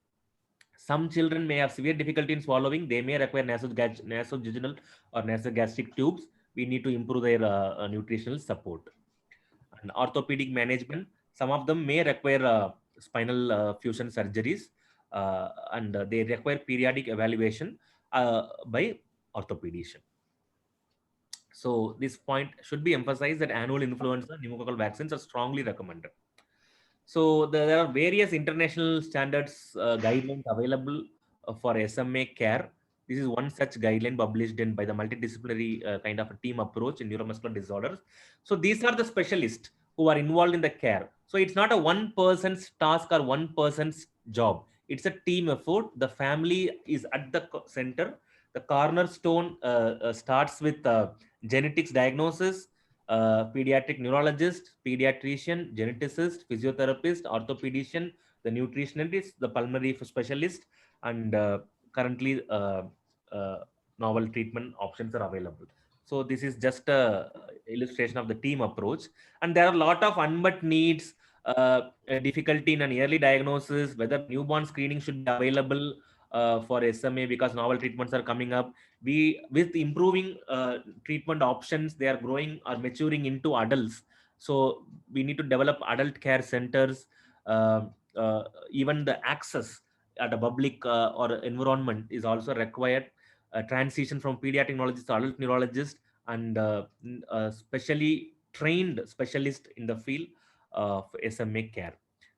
Some children may have severe difficulty in swallowing. They may require nasojejunal or nasogastric tubes. We need to improve their nutritional support. And orthopedic management, some of them may require spinal fusion surgeries, and they require periodic evaluation by orthopedician. So this point should be emphasized that annual influenza pneumococcal vaccines are strongly recommended. So there are various international standards guidelines available for SMA care. This is one such guideline published by the multidisciplinary kind of a team approach in neuromuscular disorders. So these are the specialists who are involved in the care. So it's not a one person's task or one person's job. It's a team effort. The family is at the center. The cornerstone starts with genetics diagnosis, pediatric neurologist, pediatrician, geneticist, physiotherapist, orthopedician, the nutritionist, the pulmonary specialist, and currently novel treatment options are available. So this is just a illustration of the team approach, and there are a lot of unmet needs, difficulty in an early diagnosis, whether newborn screening should be available for SMA because novel treatments are coming up. With improving treatment options, they are growing or maturing into adults. So we need to develop adult care centers. Even the access at a public or environment is also required. Transition from pediatric neurologist to adult neurologist, and specially trained specialist in the field of SMA care.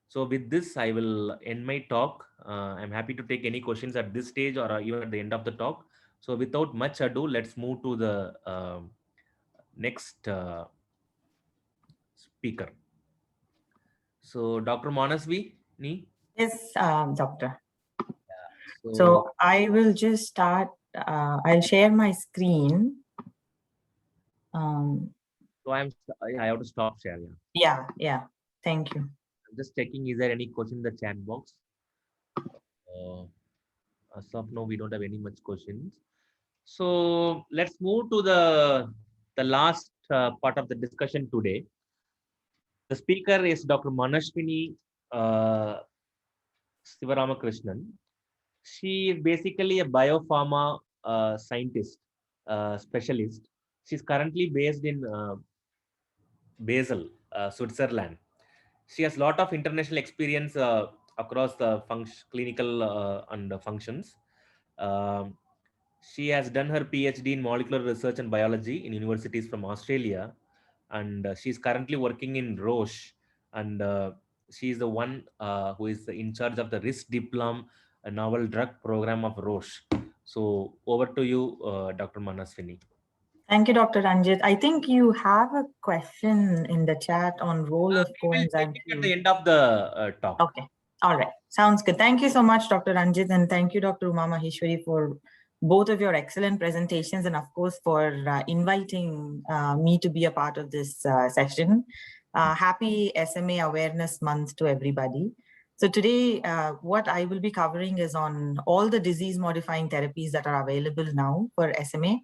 So with this, I will end my talk. I'm happy to take any questions at this stage or even at the end of the talk. So without much ado, let's move to the next speaker. So Dr. Manasvi, Yes, doctor. So I will just start, I'll share my screen. So I have to stop sharing. Yeah. Yeah, thank you. I'm just checking, is there any question in the chat box? As of now, we don't have any much questions. So let's move to the last part of the discussion today. The speaker is Dr. Manashwini Sivaramakrishnan. She is basically a biopharma scientist, specialist. She's currently based in Basel, Switzerland. She has a lot of international experience across the clinical and functions. She has done her PhD in molecular research and biology in universities from Australia, and she's currently working in Roche, and she's the one who is in charge of the Risdiplam, a novel drug program of Roche. So over to you, Dr. Manaswini. Thank you, Dr. Ranjit. I think you have a question in the chat on role of coenzyme At the end of the talk. Okay. All right. Sounds good. Thank you so much, Dr. Ranjit, and thank you, Dr. Uma Maheshwari, for both of your excellent presentations, and of course for inviting me to be a part of this session. Happy SMA Awareness Month to everybody. So today, what I will be covering is on all the disease-modifying therapies that are available now for SMA.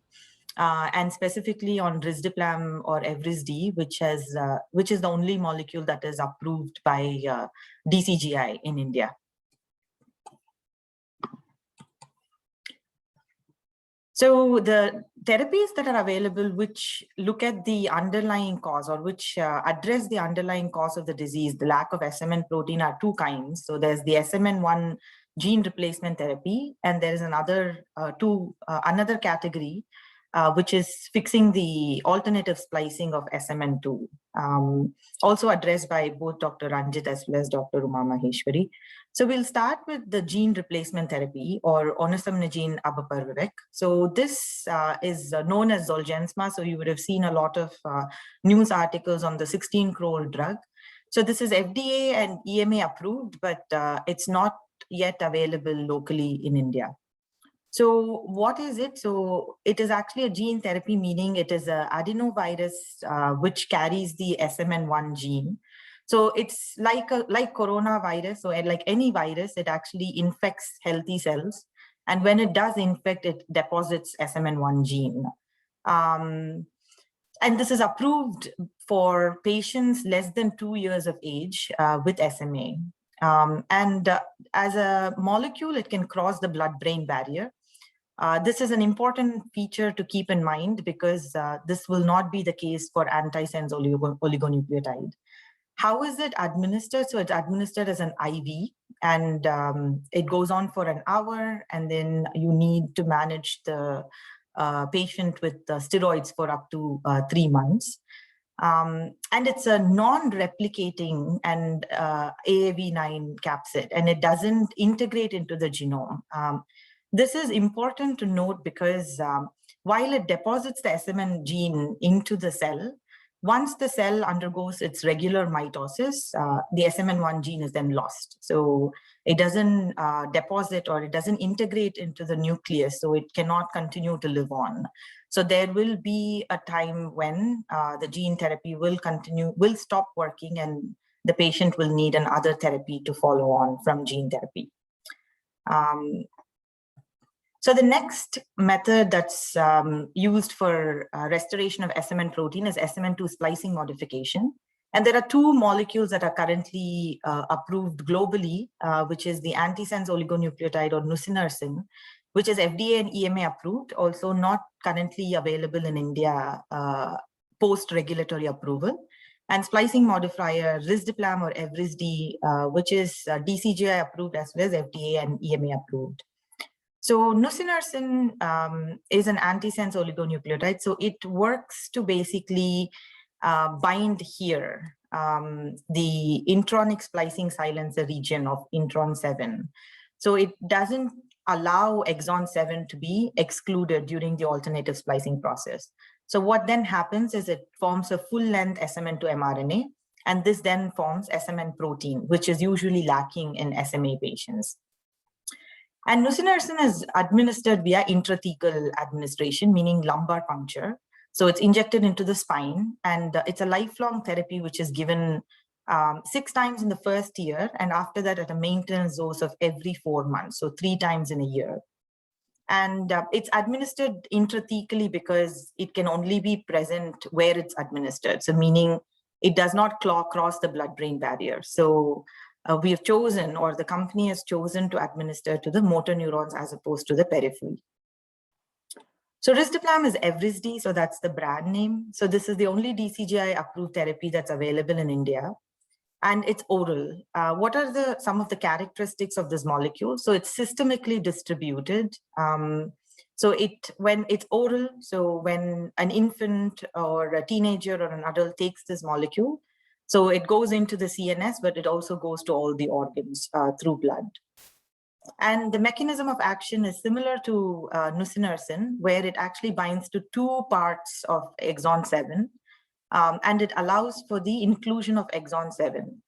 And specifically on Risdiplam or Evrysdi, which is the only molecule that is approved by DCGI in India. So the therapies that are available, which look at the underlying cause or which address the underlying cause of the disease, the lack of SMN protein, are two kinds. So there's the SMN1 gene replacement therapy, and there is another category, which is fixing the alternative splicing of SMN2, also addressed by both Dr. Ranjit as well as Dr. Uma Maheshwari. So we'll start with the gene replacement therapy, or onasemnogene apaparvovec. So this is known as Zolgensma. So you would have seen a lot of news articles on the 16-crore drug. So this is FDA and EMA approved, but it's not yet available locally in India. So what is it? So it is actually a gene therapy, meaning it is an adenovirus which carries the SMN1 gene. So it's like coronavirus. So like any virus, it actually infects healthy cells. And when it does infect, it deposits SMN1 gene. And this is approved for patients less than 2 years of age with SMA. As a molecule, it can cross the blood-brain barrier. This is an important feature to keep in mind because this will not be the case for antisense oligonucleotide. How is it administered? So it's administered as an IV, and it goes on for an hour, and then you need to manage the patient with steroids for up to 3 months. And it's a non-replicating and AAV9 capsid, and it doesn't integrate into the genome. This is important to note because while it deposits the SMN gene into the cell, once the cell undergoes its regular mitosis, the SMN1 gene is then lost. So it doesn't deposit, or it doesn't integrate into the nucleus, so it cannot continue to live on. So there will be a time when the gene therapy will stop working, and the patient will need another therapy to follow on from gene therapy. So the next method that's used for restoration of SMN protein is SMN2 splicing modification. And there are 2 molecules that are currently approved globally, which is the antisense oligonucleotide, or nusinersen, which is FDA and EMA approved, also not currently available in India post-regulatory approval. And splicing modifier Risdiplam or Evrysdi, which is DCGI approved as well as FDA and EMA approved. So nusinersen is an antisense oligonucleotide. So it works to basically bind here the intronic splicing silencer region of intron 7. So it doesn't allow exon 7 to be excluded during the alternative splicing process. So what then happens is it forms a full-length SMN2 mRNA, and this then forms SMN protein, which is usually lacking in SMA patients. And nusinersen is administered via intrathecal administration, meaning lumbar puncture. So it's injected into the spine, and it's a lifelong therapy which is given 6 times in the first year, and after that at a maintenance dose of every 4 months, so 3 times in a year. And it's administered intrathecally because it can only be present where it's administered. So meaning it does not cross the blood-brain barrier. So we have chosen, or the company has chosen, to administer to the motor neurons as opposed to the periphery. So risdiplam is Evrysdi, so that's the brand name. So this is the only DCGI approved therapy that's available in India. And it's oral. What are some of the characteristics of this molecule? So it's systemically distributed. So when it's oral, so when an infant or a teenager or an adult takes this molecule, so it goes into the CNS, but it also goes to all the organs through blood. And the mechanism of action is similar to nusinersen, where it actually binds to 2 parts of exon 7. And it allows for the inclusion of exon 7.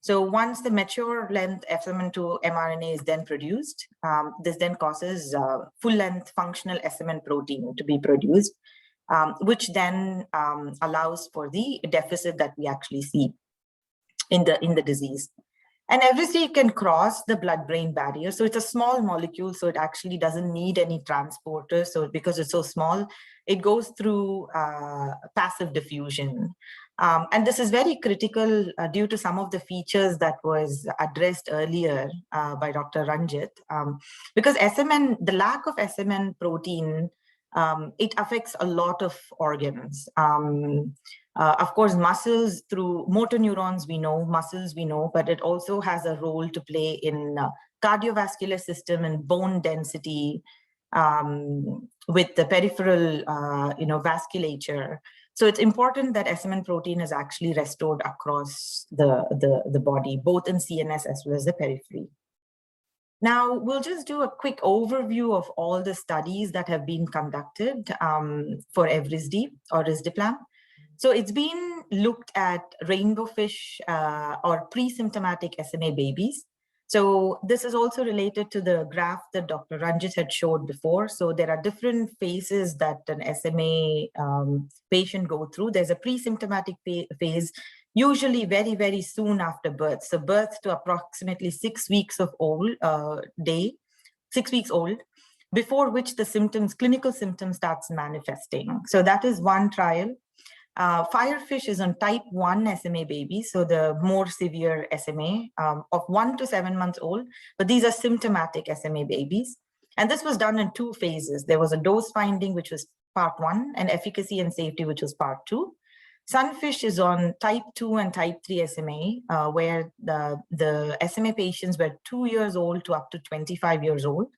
So once the mature length SMN2 mRNA is then produced, this then causes full length functional SMN protein to be produced, which then allows for the deficit that we actually see in the disease. And Evrysdi can cross the blood-brain barrier. So it's a small molecule, so it actually doesn't need any transporter. So because it's so small, it goes through passive diffusion. And this is very critical due to some of the features that was addressed earlier by Dr. Ranjit. Because the lack of SMN protein, it affects a lot of organs. Of course, muscles through motor neurons, we know, muscles we know, but it also has a role to play in cardiovascular system and bone density with the peripheral, vasculature. So it's important that SMN protein is actually restored across the body, both in CNS as well as the periphery. Now, we'll just do a quick overview of all the studies that have been conducted for Evrysdi or risdiplam. So it's been looked at rainbow fish or pre-symptomatic SMA babies. So this is also related to the graph that Dr. Ranjit had showed before. So there are different phases that an SMA patient go through. There's a pre-symptomatic phase, usually very, very soon after birth. So birth to approximately 6 weeks of old, 6 weeks old, before which the clinical symptoms starts manifesting. So that is one trial. Firefish is on type 1 SMA babies, so the more severe SMA of 1 to 7 months old, but these are symptomatic SMA babies. And this was done in 2 phases. There was a dose finding, which was part 1, and efficacy and safety, which was part 2. Sunfish is on type 2 and type 3 SMA, where the SMA patients were 2 years old to up to 25 years old.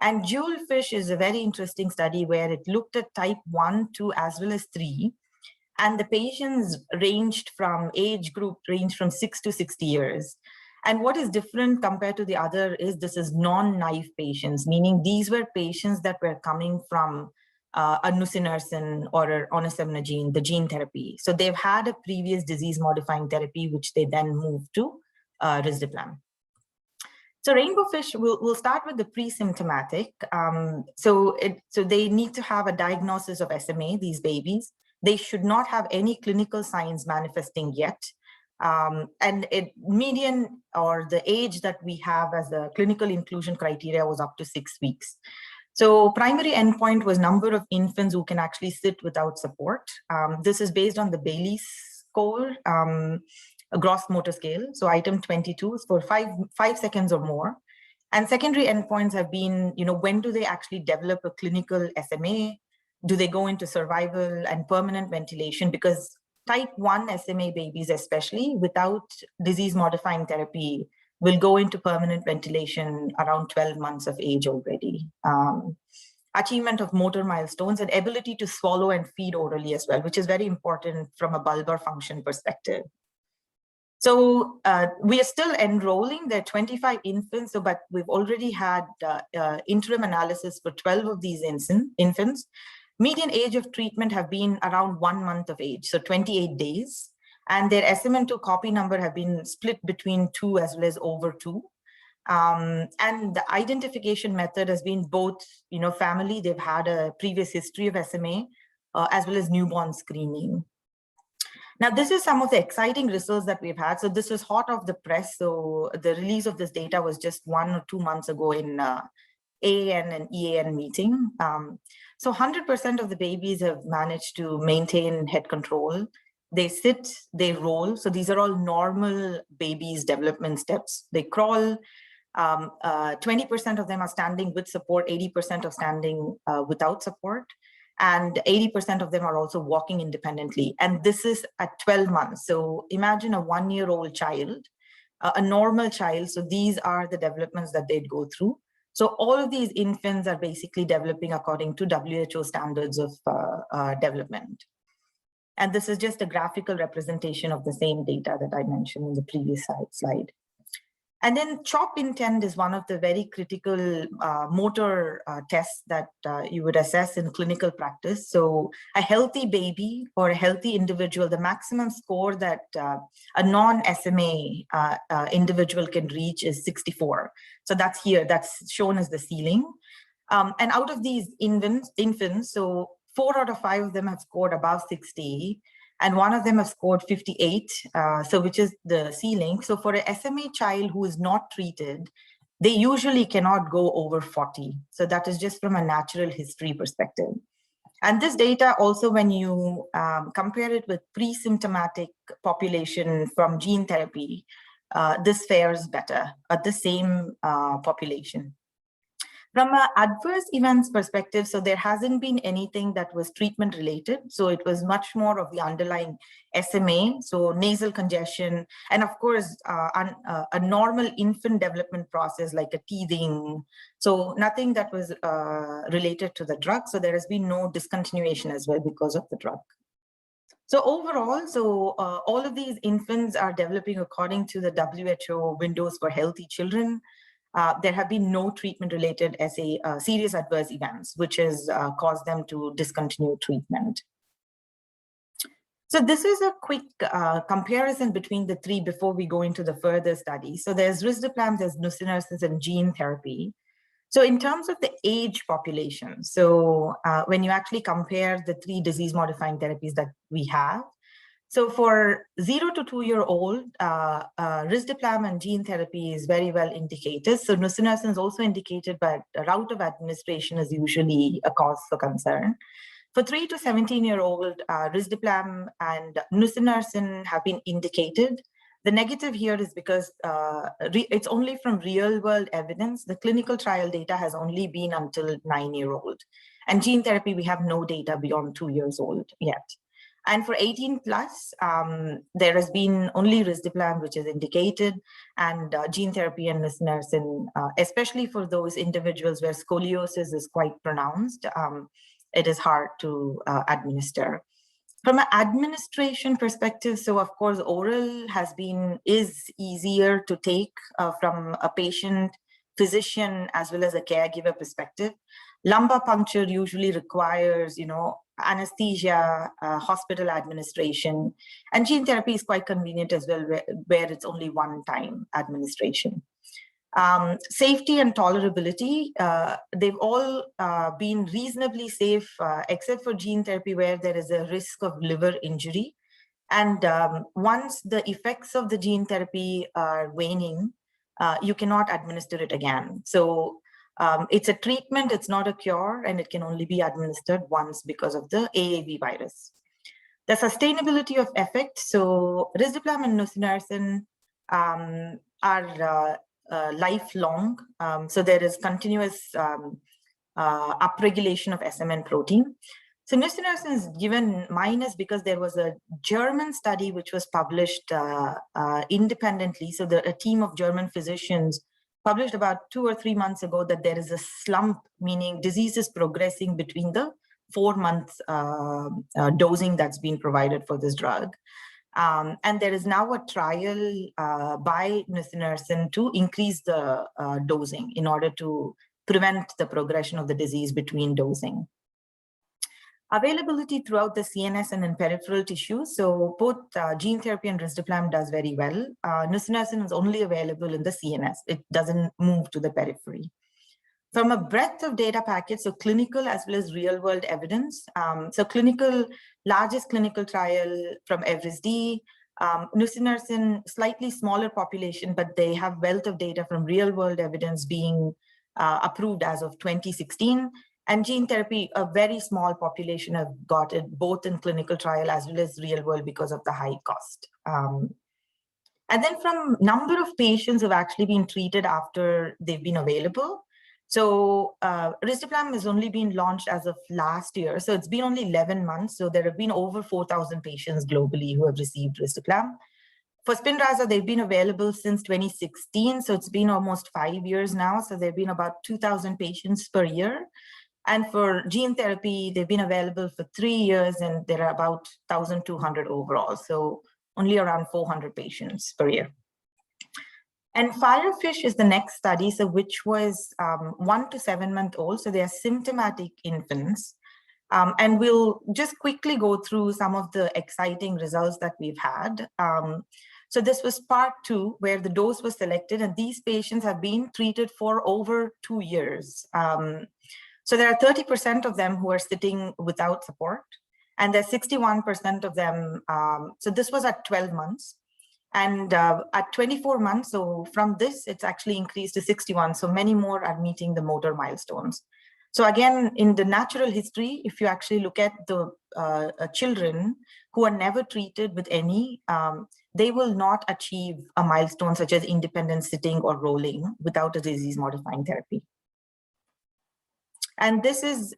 And jewelfish is a very interesting study where it looked at type 1, 2, as well as 3. And the patients age group ranged from 6 to 60 years. And what is different compared to the other is this is non-naive patients, meaning these were patients that were coming from a nusinersen or onasemnogene, the gene therapy. So they've had a previous disease-modifying therapy, which they then moved to risdiplam. So rainbow fish, we'll start with the pre-symptomatic. So they need to have a diagnosis of SMA, these babies. They should not have any clinical signs manifesting yet. And median or the age that we have as the clinical inclusion criteria was up to 6 weeks. So primary endpoint was number of infants who can actually sit without support. This is based on the Bailey score, a gross motor scale. So item 22 is for 5 seconds or more. And secondary endpoints have been, when do they actually develop a clinical SMA? Do they go into survival and permanent ventilation? Because type 1 SMA babies, especially without disease-modifying therapy, will go into permanent ventilation around 12 months of age already. Achievement of motor milestones and ability to swallow and feed orally as well, which is very important from a bulbar function perspective. So we are still enrolling. There are 25 infants, but we've already had interim analysis for 12 of these infants. Median age of treatment have been around 1 month of age, so 28 days. And their SMN2 copy number have been split between 2 as well as over 2. And the identification method has been both, family, they've had a previous history of SMA, as well as newborn screening. Now, this is some of the exciting results that we've had. So this was hot off the press. So the release of this data was just 1 or 2 months ago in AAN and EAN meeting. So 100% of the babies have managed to maintain head control. They sit, they roll. So these are all normal babies' development steps. They crawl. 20% of them are standing with support, 80% of standing without support, and 80% of them are also walking independently. And this is at 12 months. So imagine a 1-year-old child, a normal child. So these are the developments that they'd go through. So all of these infants are basically developing according to WHO standards of development. And this is just a graphical representation of the same data that I mentioned in the previous slide. And then CHOP intent is one of the very critical motor tests that you would assess in clinical practice. So a healthy baby or a healthy individual, the maximum score that a non-SMA individual can reach is 64. So that's here, that's shown as the ceiling. And out of these infants, so 4 out of 5 of them have scored above 60. And 1 of them have scored 58, so which is the ceiling. So for a SMA child who is not treated, they usually cannot go over 40. So that is just from a natural history perspective. And this data also, when you compare it with pre-symptomatic population from gene therapy, this fares better at the same population. From an adverse events perspective, so there hasn't been anything that was treatment related. So it was much more of the underlying SMA, so nasal congestion, and of course, a normal infant development process like a teething. So nothing that was related to the drug. So there has been no discontinuation as well because of the drug. So overall, all of these infants are developing according to the WHO windows for healthy children. There have been no treatment-related serious adverse events, which has caused them to discontinue treatment. So this is a quick comparison between the 3 before we go into the further study. So there's risdiplam, there's nusinersen, and gene therapy. So in terms of the age population, so when you actually compare the 3 disease-modifying therapies that we have, so for 0 to 2-year-old, risdiplam and gene therapy is very well indicated. So nusinersen is also indicated, but the route of administration is usually a cause for concern. For 3 to 17-year-old, risdiplam and nusinersen have been indicated. The negative here is because it's only from real-world evidence. The clinical trial data has only been until 9-year-old. And gene therapy, we have no data beyond 2 years old yet. And for 18 plus, there has been only risdiplam, which is indicated, and gene therapy and nusinersen, especially for those individuals where scoliosis is quite pronounced, it is hard to administer. From an administration perspective, so of course, oral is easier to take from a patient, physician, as well as a caregiver perspective. Lumbar puncture usually requires, anesthesia, hospital administration, and gene therapy is quite convenient as well, where it's only one-time administration. Safety and tolerability, they've all been reasonably safe, except for gene therapy where there is a risk of liver injury. And once the effects of the gene therapy are waning, you cannot administer it again. So it's a treatment, it's not a cure, and it can only be administered once because of the AAV virus. The sustainability of effect, so risdiplam and nusinersen are lifelong. So there is continuous upregulation of SMN protein. So nusinersen is given minus because there was a German study which was published independently. So a team of German physicians published about 2 or 3 months ago that there is a slump, meaning disease is progressing between the 4 months dosing that's been provided for this drug. And there is now a trial by nusinersen to increase the dosing in order to prevent the progression of the disease between dosing. Availability throughout the CNS and in peripheral tissues. So both gene therapy and risdiplam does very well. Nusinersen is only available in the CNS. It doesn't move to the periphery. From a breadth of data package, so clinical as well as real world evidence. So largest clinical trial from Evrysdi. Nusinersen, slightly smaller population, but they have wealth of data from real world evidence being approved as of 2016. And gene therapy, a very small population have got it both in clinical trial as well as real world because of the high cost. And then from number of patients who've actually been treated after they've been available. So risdiplam has only been launched as of last year. So it's been only 11 months. So there have been over 4,000 patients globally who have received risdiplam. For Spinraza, they've been available since 2016. So it's been almost 5 years now. So there have been about 2,000 patients per year. And for gene therapy, they've been available for 3 years and there are about 1,200 overall. So only around 400 patients per year. And Firefish is the next study, so which was 1 to 7 month old. So they are symptomatic infants. And we'll just quickly go through some of the exciting results that we've had. So this was part 2, where the dose was selected, and these patients have been treated for over 2 years. So there are 30% of them who are sitting without support, and there's 61% of them. So this was at 12 months. And at 24 months, so from this, it's actually increased to 61. So many more are meeting the motor milestones. So again, in the natural history, if you actually look at the children who are never treated with any, they will not achieve a milestone such as independent sitting or rolling without a disease-modifying therapy. And this is,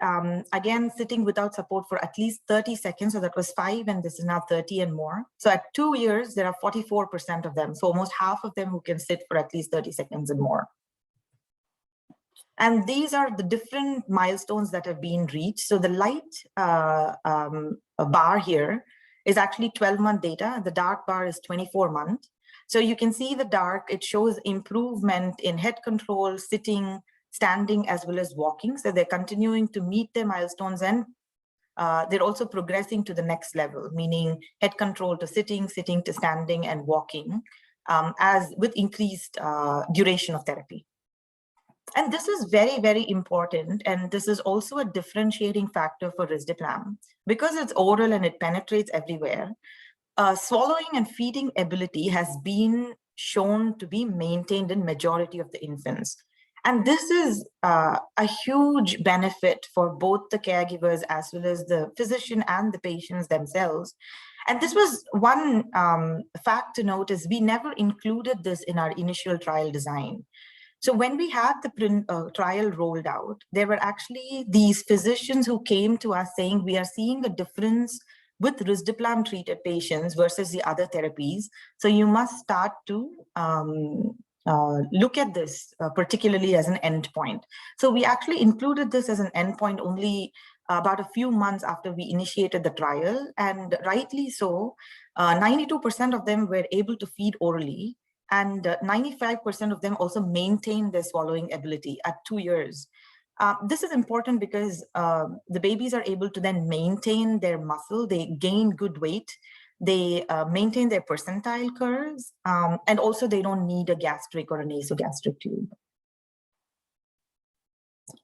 again, sitting without support for at least 30 seconds. So that was 5, and this is now 30 and more. So at 2 years, there are 44% of them. So almost half of them who can sit for at least 30 seconds and more. And these are the different milestones that have been reached. So the light bar here is actually 12-month data. The dark bar is 24-month. So you can see the dark, it shows improvement in head control, sitting, standing, as well as walking. So they're continuing to meet their milestones, and they're also progressing to the next level, meaning head control to sitting, sitting to standing, and walking, as with increased duration of therapy. And this is very, very important. And this is also a differentiating factor for risdiplam. Because it's oral and it penetrates everywhere, swallowing and feeding ability has been shown to be maintained in majority of the infants. And this is a huge benefit for both the caregivers as well as the physician and the patients themselves. And this was one fact to note is we never included this in our initial trial design. So when we had the trial rolled out, there were actually these physicians who came to us saying, we are seeing a difference with risdiplam treated patients versus the other therapies. So you must start to look at this particularly as an endpoint. So we actually included this as an endpoint only about a few months after we initiated the trial, and rightly so. 92% of them were able to feed orally, and 95% of them also maintained their swallowing ability at 2 years. This is important because the babies are able to then maintain their muscle, they gain good weight, they maintain their percentile curves, and also they don't need a gastric or a nasogastric tube.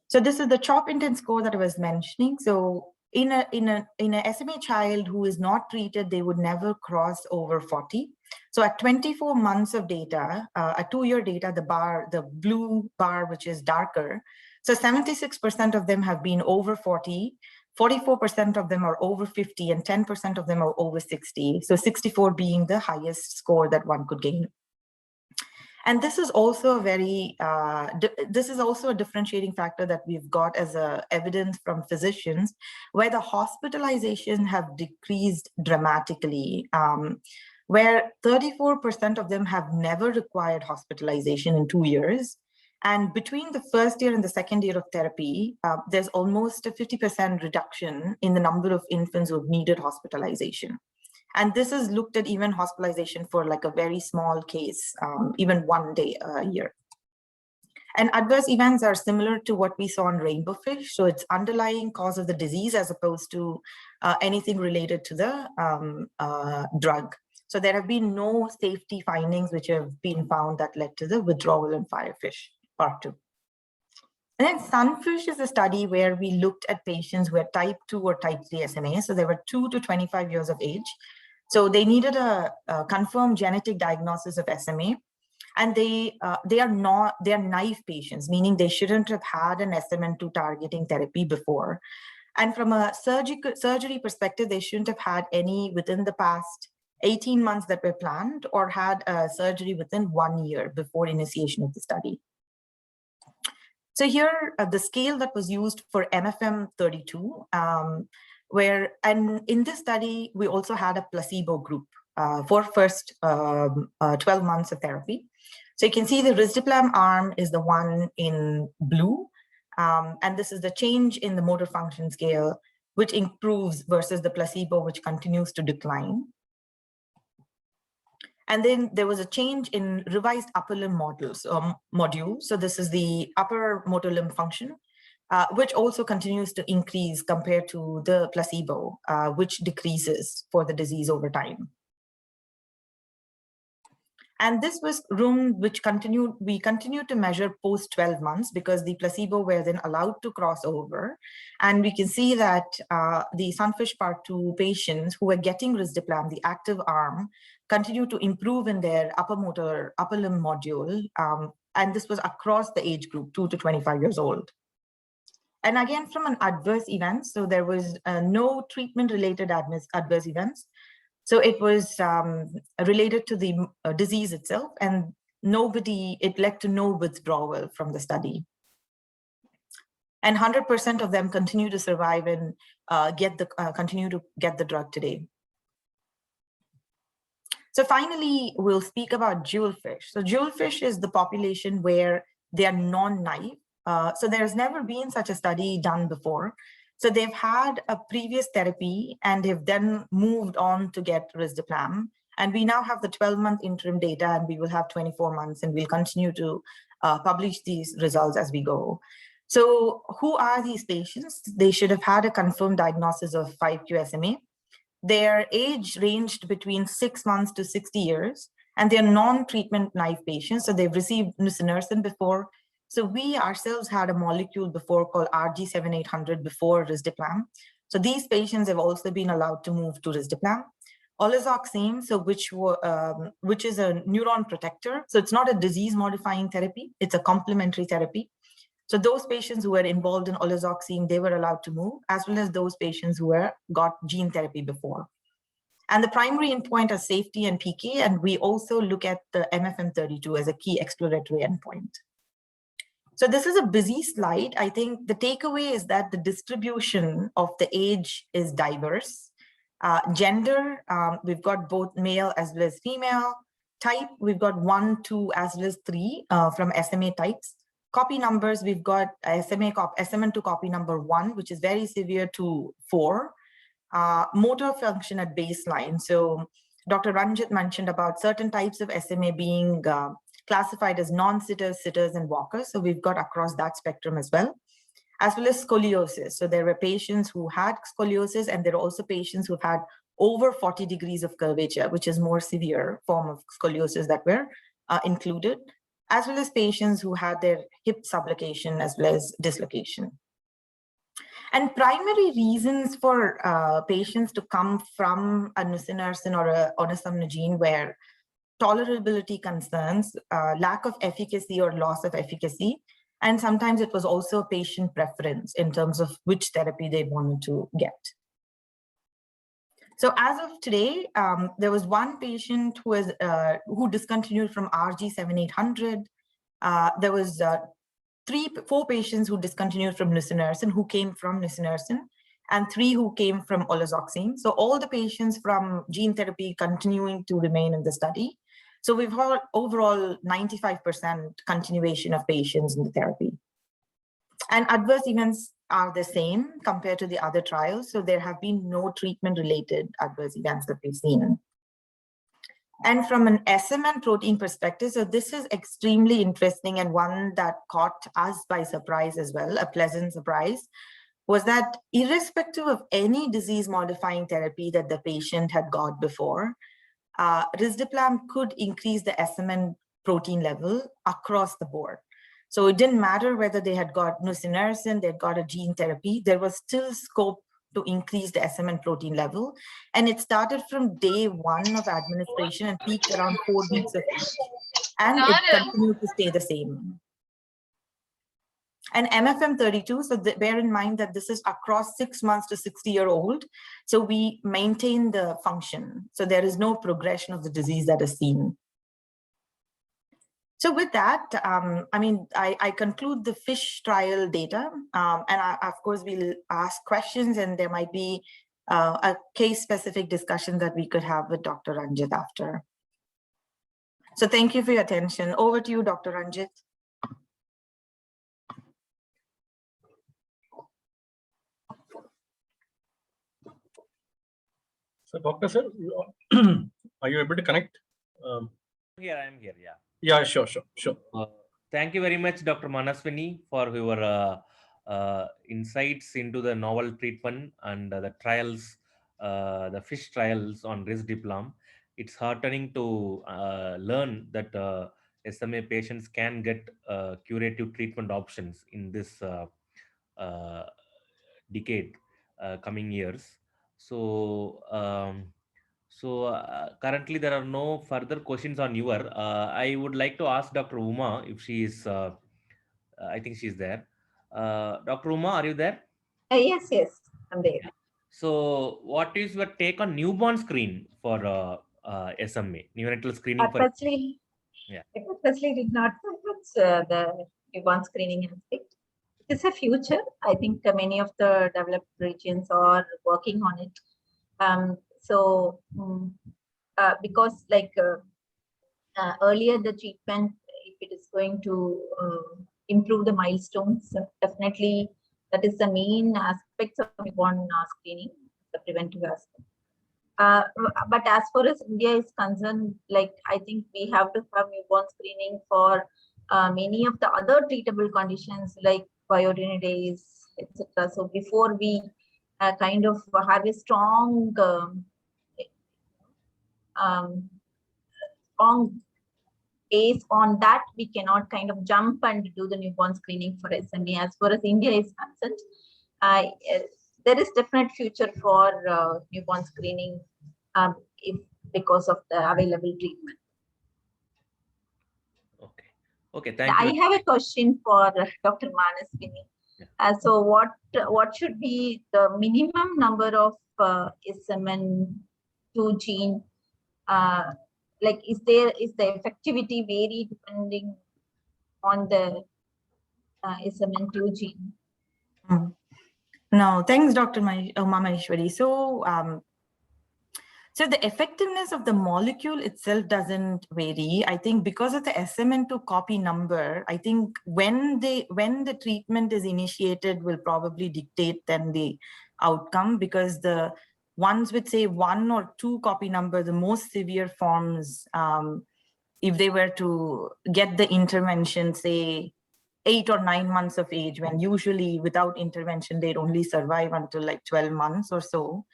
So this is the CHOP intent score that I was mentioning. So in a SMA child who is not treated, they would never cross over 40. So at 24 months of data, a 2-year data, the blue bar, which is darker. So 76% of them have been over 40, 44% of them are over 50, and 10% of them are over 60. So 64 being the highest score that one could gain. And this is also a very, this is also a differentiating factor that we've got as evidence from physicians, where the hospitalization have decreased dramatically, where 34% of them have never required hospitalization in 2 years. And between the first year and the second year of therapy, there's almost a 50% reduction in the number of infants who have needed hospitalization. And this is looked at even hospitalization for like a very small case, even 1 day a year. And adverse events are similar to what we saw in rainbow fish. So it's underlying cause of the disease as opposed to anything related to the drug. So there have been no safety findings which have been found that led to the withdrawal in Firefish Part 2. And then Sunfish is a study where we looked at patients who had type 2 or type 3 SMA. So they were 2 to 25 years of age. So they needed a confirmed genetic diagnosis of SMA. And they are naive patients, meaning they shouldn't have had an SMN2 targeting therapy before. And from a surgery perspective, they shouldn't have had any within the past 18 months that were planned or had a surgery within 1 year before initiation of the study. So here, the scale that was used for MFM32, and in this study, we also had a placebo group for first 12 months of therapy. So you can see the risdiplam arm is the one in blue, and this is the change in the motor function scale, which improves versus the placebo, which continues to decline. And then there was a change in revised upper limb module. So this is the upper motor limb function, which also continues to increase compared to the placebo, which decreases for the disease over time. And this was room which we continued to measure post 12 months because the placebo were then allowed to cross over. And we can see that the Sunfish Part 2 patients who were getting risdiplam, the active arm, continue to improve in their upper limb module. And this was across the age group, 2 to 25 years old. And again, from an adverse event, so there was no treatment-related adverse events. So it was related to the disease itself, and it led to no withdrawal from the study. And 100% of them continue to survive and continue to get the drug today. So finally, we'll speak about jewelfish. So jewelfish is the population where they are non-naive. So there's never been such a study done before. So they've had a previous therapy and they've then moved on to get risdiplam. And we now have the 12-month interim data, and we will have 24 months, and we'll continue to publish these results as we go. So who are these patients? They should have had a confirmed diagnosis of 5q SMA. Their age ranged between 6 months to 60 years, and they're non-treatment naive patients. So they've received nusinersen before. So we ourselves had a molecule before called RG7800 before risdiplam. So these patients have also been allowed to move to risdiplam. Olazoxime, so which is a neuron protector. So it's not a disease-modifying therapy. It's a complementary therapy. So those patients who were involved in olazoxime, they were allowed to move, as well as those patients who got gene therapy before. And the primary endpoint is safety and PK, and we also look at the MFM32 as a key exploratory endpoint. So this is a busy slide. I think the takeaway is that the distribution of the age is diverse. Gender, we've got both male as well as female. Type, we've got 1, 2, as well as 3 from SMA types. Copy numbers, we've got SMN2 copy number 1, which is very severe, to 4. Motor function at baseline. So Dr. Ranjit mentioned about certain types of SMA being classified as non-sitters, sitters, and walkers. So we've got across that spectrum as well as scoliosis. So there were patients who had scoliosis, and there are also patients who've had over 40 degrees of curvature, which is more severe form of scoliosis that were included, as well as patients who had their hip subluxation as well as dislocation. And primary reasons for patients to come from a nusinersen or a onasemnogene were tolerability concerns, lack of efficacy or loss of efficacy, and sometimes it was also patient preference in terms of which therapy they wanted to get. So as of today, there was one patient who discontinued from RG7800. There was 4 patients who discontinued from nusinersen, who came from nusinersen, and 3 who came from olazoxime. So all the patients from gene therapy continuing to remain in the study. So we've had overall 95% continuation of patients in the therapy. And adverse events are the same compared to the other trials. So there have been no treatment-related adverse events that we've seen. And from an SMN protein perspective, so this is extremely interesting and one that caught us by surprise as well, a pleasant surprise, was that irrespective of any disease-modifying therapy that the patient had got before, risdiplam could increase the SMN protein level across the board. So it didn't matter whether they had got nusinersen, they'd got a gene therapy, there was still scope to increase the SMN protein level. And it started from day 1 of administration and peaked around 4 weeks of age. And it continued to stay the same. And MFM32, so bear in mind that this is across 6 months to 60-year-old. So we maintain the function. So there is no progression of the disease that is seen. So with that, I conclude the FISH trial data. Of course, we'll ask questions and there might be a case-specific discussion that we could have with Dr. Ranjit after. So thank you for your attention. Over to you, Dr. Ranjit. So, Doctor Sir, are you able to connect? Here, I am here, yeah. Yeah, sure. Thank you very much, Dr. Manaswini, for your insights into the novel treatment and the trials, the FISH trials on risdiplam. It's heartening to learn that SMA patients can get curative treatment options in this decade, coming years. So, currently there are no further questions on your. I would like to ask Dr. Uma if she is. I think she's there. Dr. Uma, are you there? Yes, I'm there. So, what is your take on newborn screen for SMA, neonatal screening? I personally did not touch the newborn screening aspect. It's a future. I think many of the developed regions are working on it. Because earlier the treatment, if it is going to improve the milestones, definitely that is the main aspects of newborn screening, the preventive aspect. But as far as India is concerned, I think we have to have newborn screening for many of the other treatable conditions like biodenidase, etc. So before we kind of have a strong base on that, we cannot kind of jump and do the newborn screening for SMA. As far as India is concerned, there is definite future for newborn screening because of the available treatment. Okay, thank you. I have a question for Dr. Manaswini. Yeah. So what should be the minimum number of SMN2 gene? Is the effectivity vary depending on the SMN2 gene? No, thanks, Dr. Maheshwari. So the effectiveness of the molecule itself doesn't vary. I think because of the SMN2 copy number, I think when the treatment is initiated will probably dictate then the outcome, because the ones with say 1 or 2 copy number, the most severe forms, if they were to get the intervention, say 8 or 9 months of age, when usually without intervention, they'd only survive until like 12 months or so,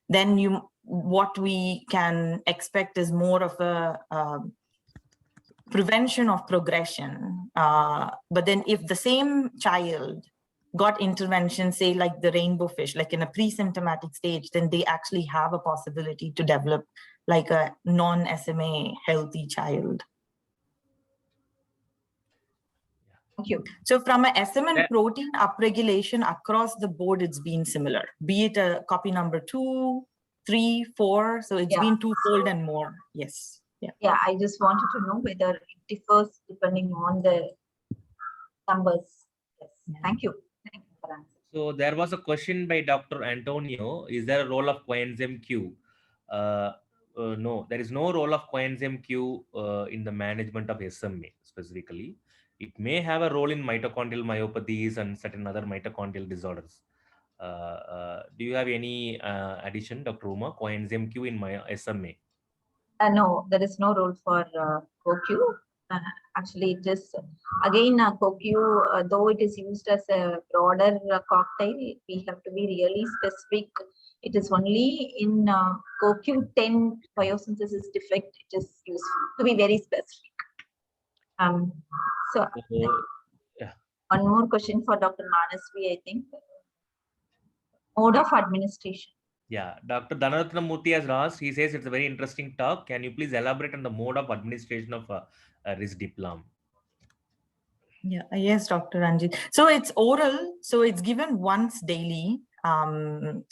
then what we can expect is more of a prevention of progression. But then if the same child got intervention, say like the rainbow fish, like in a pre-symptomatic stage, then they actually have a possibility to develop like a non-SMA healthy child. Thank you. So from a SMN protein upregulation across the board, it's been similar, be it a copy number 2, 3, 4. So it's been twofold and more. Yes. Yeah, I just wanted to know whether it differs depending on the numbers. Yes. Yeah. Thank you. Thank you for answering. So there was a question by Dr. Antonio. Is there a role of coenzyme Q? No, there is no role of coenzyme Q in the management of SMA specifically. It may have a role in mitochondrial myopathies and certain other mitochondrial disorders. Do you have any addition, Dr. Uma, coenzyme Q in my SMA? No, there is no role for CoQ. Actually, it is again CoQ, though it is used as a broader cocktail, we have to be really specific. It is only in CoQ10 biosynthesis defect it is useful to be very specific. So yeah. one more question for Dr. Manasvi, I think. Mode of administration. Yeah, Dr. Dhanaratna Murthy has asked, he says it's a very interesting talk. Can you please elaborate on the mode of administration of risdiplam? Yeah, yes, Dr. Ranjit. So it's oral, so it's given once daily, and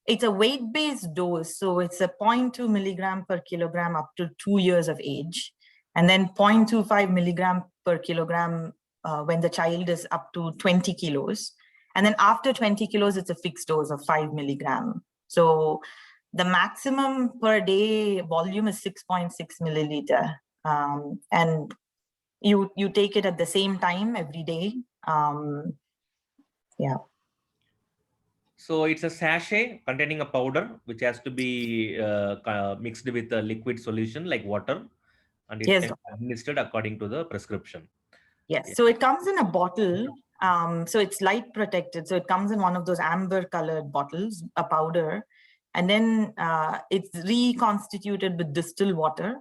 it's a weight-based dose. So it's a 0.2 milligram per kilogram up to 2 years of age, and then 0.25 milligram per kilogram when the child is up to 20 kilos. And then after 20 kilos, it's a fixed dose of 5 milligram. So the maximum per day volume is 6.6 milliliter. And you take it at the same time every day. Yeah. So it's a sachet containing a powder which has to be mixed with a liquid solution like water, and it's Yes, administered according to the prescription. yes. Yeah. So it comes in a bottle. So it's light protected. So it comes in one of those amber colored bottles, a powder, and then it's reconstituted with distilled water.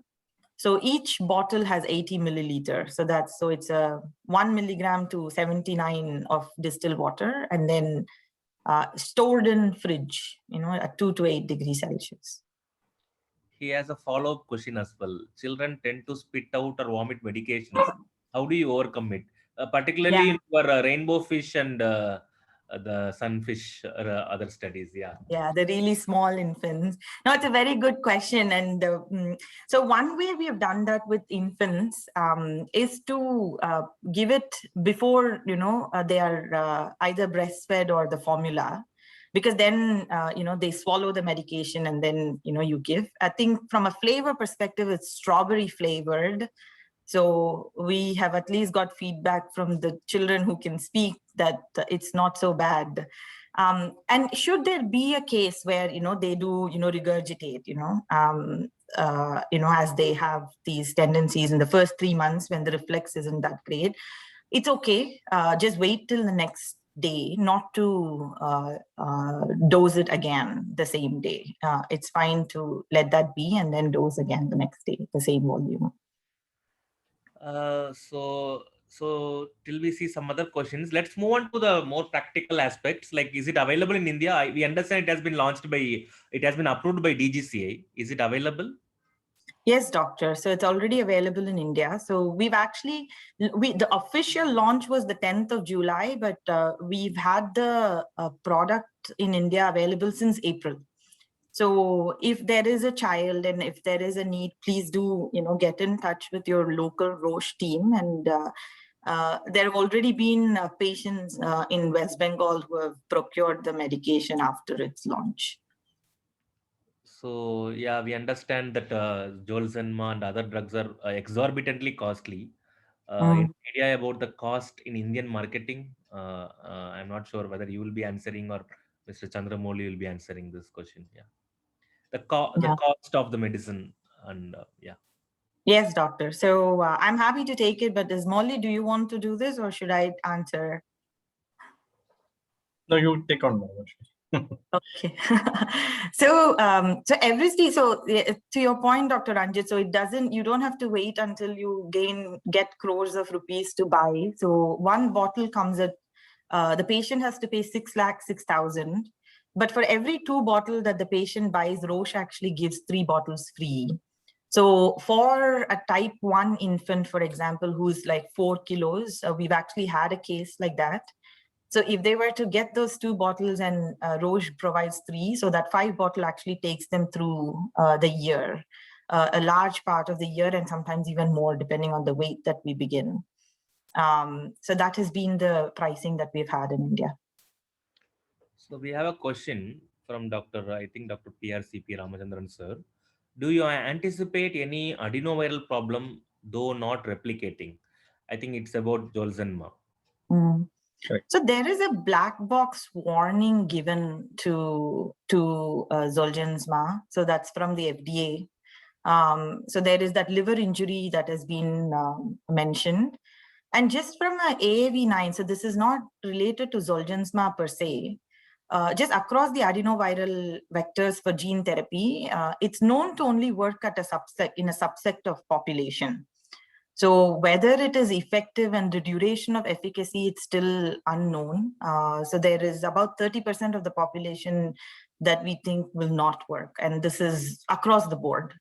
So each bottle has 80 milliliter. So it's a 1 milligram to 79 of distilled water, and then stored in fridge, at 2 to 8 degrees Celsius. He has a follow-up question as well. Children tend to spit out or vomit medications. How do you overcome it? Particularly for rainbow fish and the sunfish or other studies. Yeah. Yeah, the really small infants. No, it's a very good question. And so one way we have done that with infants is to give it before, they are either breastfed or the formula, because then, they swallow the medication and then, you give. I think from a flavor perspective, it's strawberry flavored. So we have at least got feedback from the children who can speak that it's not so bad. And should there be a case where, they do, regurgitate, as they have these tendencies in the first 3 months when the reflex isn't that great, it's okay. Just wait till the next day, not to dose it again the same day. It's fine to let that be and then dose again the next day, the same volume. So till we see some other questions, let's move on to the more practical aspects. Like, is it available in India? We understand it has been approved by DGCA. Is it available? Yes, doctor. So it's already available in India. So we've actually, the official launch was the 10th of July, but we've had the product in India available since April. So if there is a child and if there is a need, please do, get in touch with your local Roche team. And there have already been patients in West Bengal who have procured the medication after its launch. So yeah, we understand that Zolgensma and other drugs are exorbitantly costly. In media about the cost in Indian marketing, I'm not sure whether you will be answering or Mr. Chandramouli will be answering this question. Yeah. The cost of the medicine and yeah. Yes, doctor. So I'm happy to take it, but Molly, do you want to do this or should I answer? No, you take on more. Okay. So Evrysdi, so to your point, Dr. Ranjit, so you don't have to wait until you get crores of rupees to buy. So one bottle comes at, the patient has to pay 6,06,000. But for every 2 bottles that the patient buys, Roche actually gives 3 bottles free. So for a type 1 infant, for example, who's like 4 kilos, we've actually had a case like that. So if they were to get those 2 bottles and Roche provides 3, so that 5 bottle actually takes them through the year, a large part of the year, and sometimes even more depending on the weight that we begin. So that has been the pricing that we've had in India. So we have a question from Dr. PRCP Ramachandran sir. Do you anticipate any adenoviral problem, though not replicating? I think it's about Zolgensma. So there is a black box warning given to Zolgensma. So that's from the FDA. So there is that liver injury that has been mentioned. And just from AAV9, so this is not related to Zolgensma per se, just across the adenoviral vectors for gene therapy, it's known to only work at a subset in a subset of population. So whether it is effective and the duration of efficacy, it's still unknown. So there is about 30% of the population that we think will not work, and this is across the board.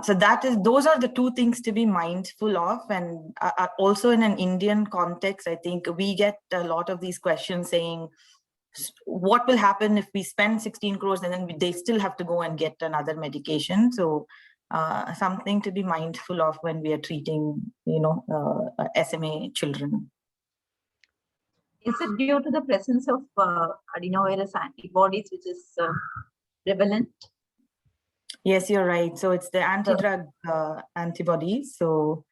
So those are the two things to be mindful of. And also in an Indian context, I think we get a lot of these questions saying, what will happen if we spend 16 crores and then they still have to go and get another medication? So something to be mindful of when we are treating, SMA children. Is it due to the presence of adenovirus antibodies, which is prevalent? Yes, you're right. So it's the anti-drug antibodies. So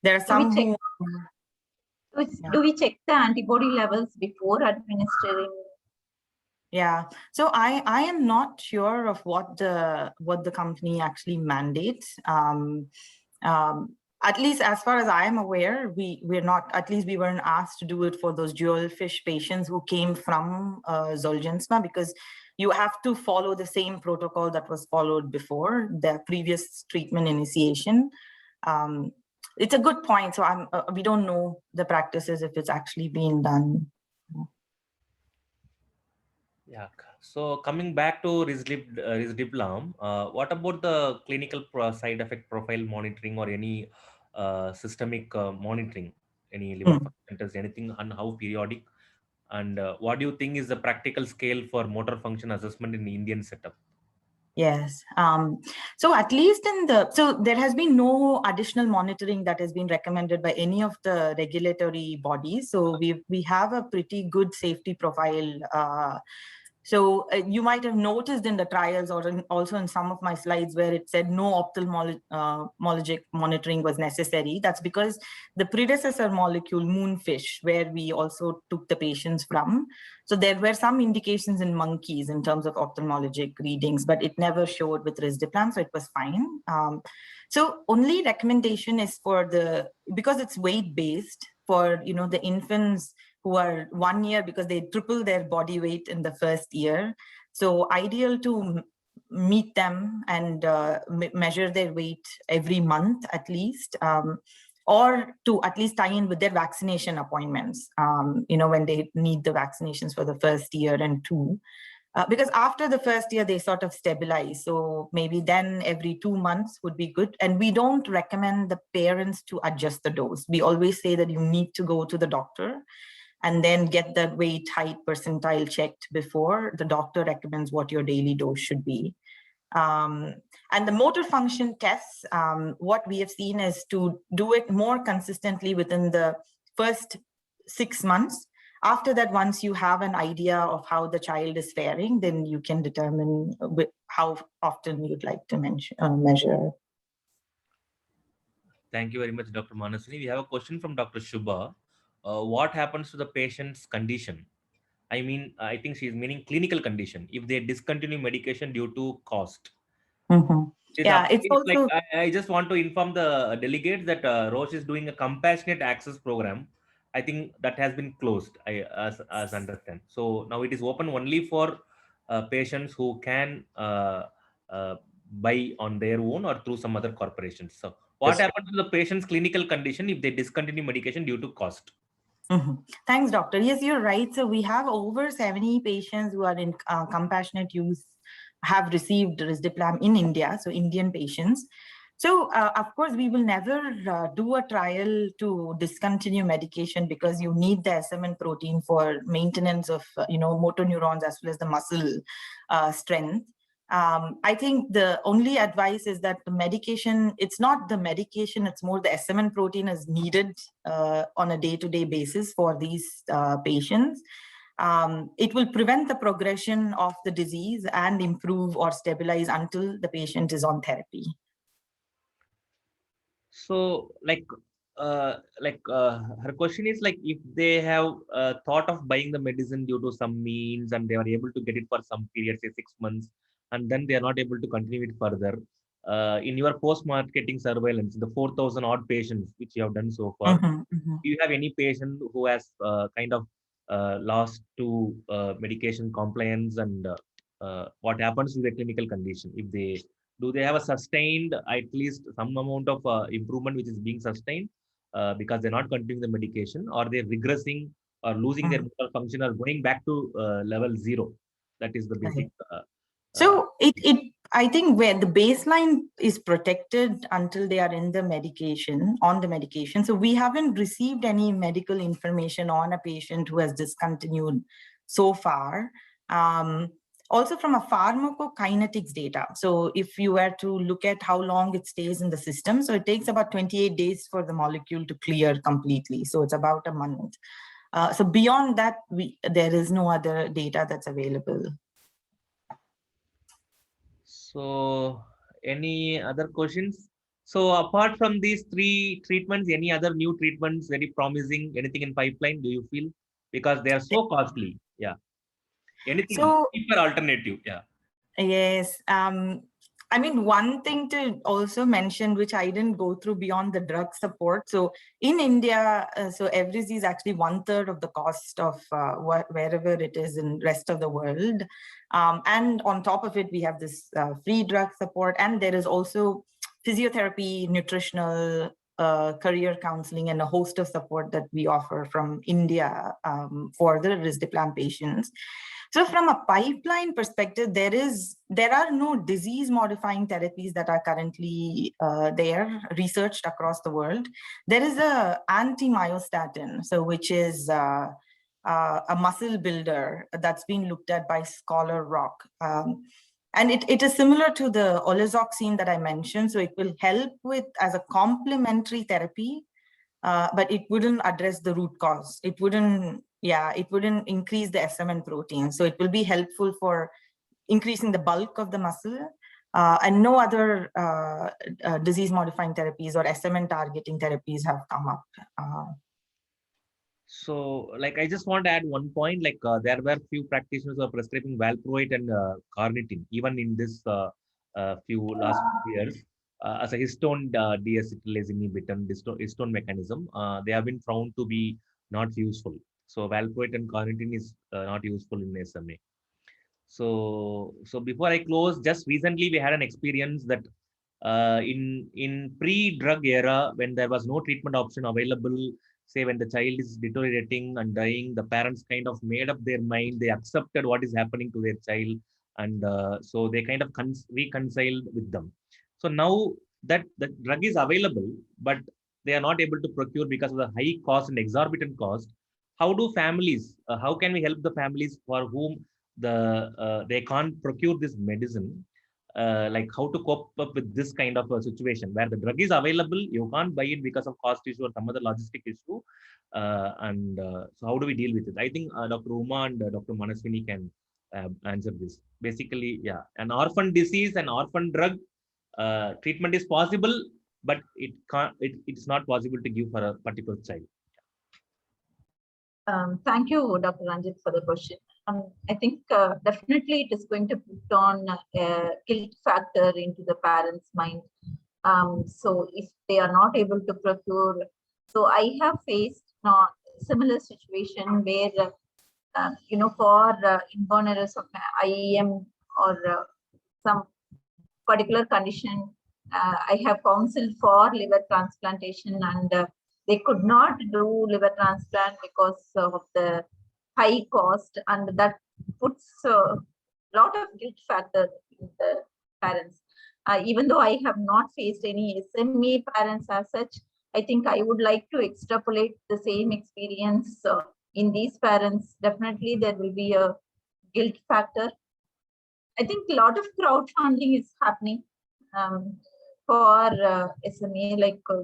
there are some who... Do we check the antibody levels before administering? Yeah, so I am not sure of what the company actually mandates. At least as far as I am aware, we're not, at least we weren't asked to do it for those jewelfish patients who came from Zolgensma, because you have to follow the same protocol that was followed before the previous treatment initiation. It's a good point. So we don't know the practices if it's actually being done. Yeah. So coming back to risdiplam, what about the clinical side effect profile monitoring or any systemic monitoring, any liver function tests, anything, and how periodic? And what do you think is the practical scale for motor function assessment in the Indian setup? Yes. So at least so there has been no additional monitoring that has been recommended by any of the regulatory bodies. So we have a pretty good safety profile. So you might have noticed in the trials or also in some of my slides where it said no ophthalmologic monitoring was necessary. That's because the predecessor molecule, Moonfish, where we also took the patients from, so there were some indications in monkeys in terms of ophthalmologic readings, but it never showed with risdiplam, so it was fine. So only recommendation is because it's weight-based for the infants who are 1 year, because they triple their body weight in the first year. So ideal to meet them and measure their weight every month at least, or to at least tie in with their vaccination appointments, when they need the vaccinations for the first year and two. Because after the first year, they sort of stabilize. So maybe then every 2 months would be good. And we don't recommend the parents to adjust the dose. We always say that you need to go to the doctor and then get the weight height percentile checked before the doctor recommends what your daily dose should be. And the motor function tests, what we have seen is to do it more consistently within the first 6 months. After that, once you have an idea of how the child is faring, then you can determine how often you'd like to measure. Thank you very much, Dr. Manaswini. We have a question from Dr. Shubha. What happens to the patient's condition? I mean, I think she's meaning clinical condition if they discontinue medication due to cost. Yeah, it's also... I just want to inform the delegates that Roche is doing a compassionate access program. I think that has been closed, as understand. So now it is open only for patients who can buy on their own or through some other corporations. So what happens to the patient's clinical condition if they discontinue medication due to cost? Thanks, doctor. Yes, you're right. So we have over 70 patients who are in compassionate use, have received risdiplam in India, so Indian patients. So of course, we will never do a trial to discontinue medication because you need the SMN protein for maintenance of motor neurons as well as the muscle strength. I think the only advice is that the medication, it's not the medication, it's more the SMN protein is needed on a day-to-day basis for these patients. It will prevent the progression of the disease and improve or stabilize until the patient is on therapy. So her question is if they have thought of buying the medicine due to some means and they are able to get it for some period, say 6 months, and then they are not able to continue it further. In your post-marketing surveillance, the 4,000 odd patients which you have done so far, do you have any patient who has kind of lost to medication compliance, and what happens to the clinical condition? If they do, they have a sustained, at least some amount of improvement which is being sustained because they're not continuing the medication, or they're regressing or losing their motor function or going back to level 0. That is the basic. So I think where the baseline is protected until they are in the medication, on the medication. So we haven't received any medical information on a patient who has discontinued so far. Also from a pharmacokinetics data. So if you were to look at how long it stays in the system, so it takes about 28 days for the molecule to clear completely. So it's about a month. So beyond that, there is no other data that's available. So any other questions? So apart from these 3 treatments, any other new treatments very promising, anything in pipeline, do you feel? Because they are so costly. Yeah. Anything cheaper alternative. Yeah. Yes. I mean, one thing to also mention, which I didn't go through beyond the drug support. So in India, so Evrysdi is actually 1/3 of the cost of wherever it is in rest of the world. And on top of it, we have this free drug support, and there is also physiotherapy, nutritional, career counseling, and a host of support that we offer from India for the risdiplam patients. So from a pipeline perspective, there are no disease-modifying therapies that are currently researched across the world. There is a anti-myostatin, so which is a muscle builder that's been looked at by Scholar Rock. And it is similar to the olizoxine that I mentioned. So it will help with as a complementary therapy, but it wouldn't address the root cause. It wouldn't increase the SMN protein. So it will be helpful for increasing the bulk of the muscle, and no other disease-modifying therapies or SMN targeting therapies have come up. So, like, I just want to add one point. Like, there were few practitioners who are prescribing valproate and carnitine, even in this few last years, as a histone deacetylase inhibitor, histone mechanism. They have been found to be not useful. So, valproate and carnitine is not useful in SMA. So before I close, just recently we had an experience that in pre-drug era, when there was no treatment option available, say when the child is deteriorating and dying, the parents kind of made up their mind, they accepted what is happening to their child, and so they kind of reconciled with them. So now that the drug is available, but they are not able to procure because of the high cost and exorbitant cost. How do families, how can we help the families for whom they can't procure this medicine? Like how to cope up with this kind of a situation where the drug is available, you can't buy it because of cost issue or some other logistic issue. So how do we deal with it? I think Dr. Uma and Dr. Manaswini can answer this. Basically, yeah, an orphan disease, an orphan drug treatment is possible, but it's not possible to give for a particular child. Thank you, Dr. Ranjit, for the question. I think definitely it is going to put on a guilt factor into the parents' mind. So if they are not able to procure, so I have faced a similar situation where, for inborn errors of IEM or some particular condition, I have counseled for liver transplantation, and they could not do liver transplant because of the high cost, and that puts a lot of guilt factor in the parents. Even though I have not faced any SMA parents as such, I think I would like to extrapolate the same experience in these parents. Definitely there will be a guilt factor. I think a lot of crowdfunding is happening for SMA, like a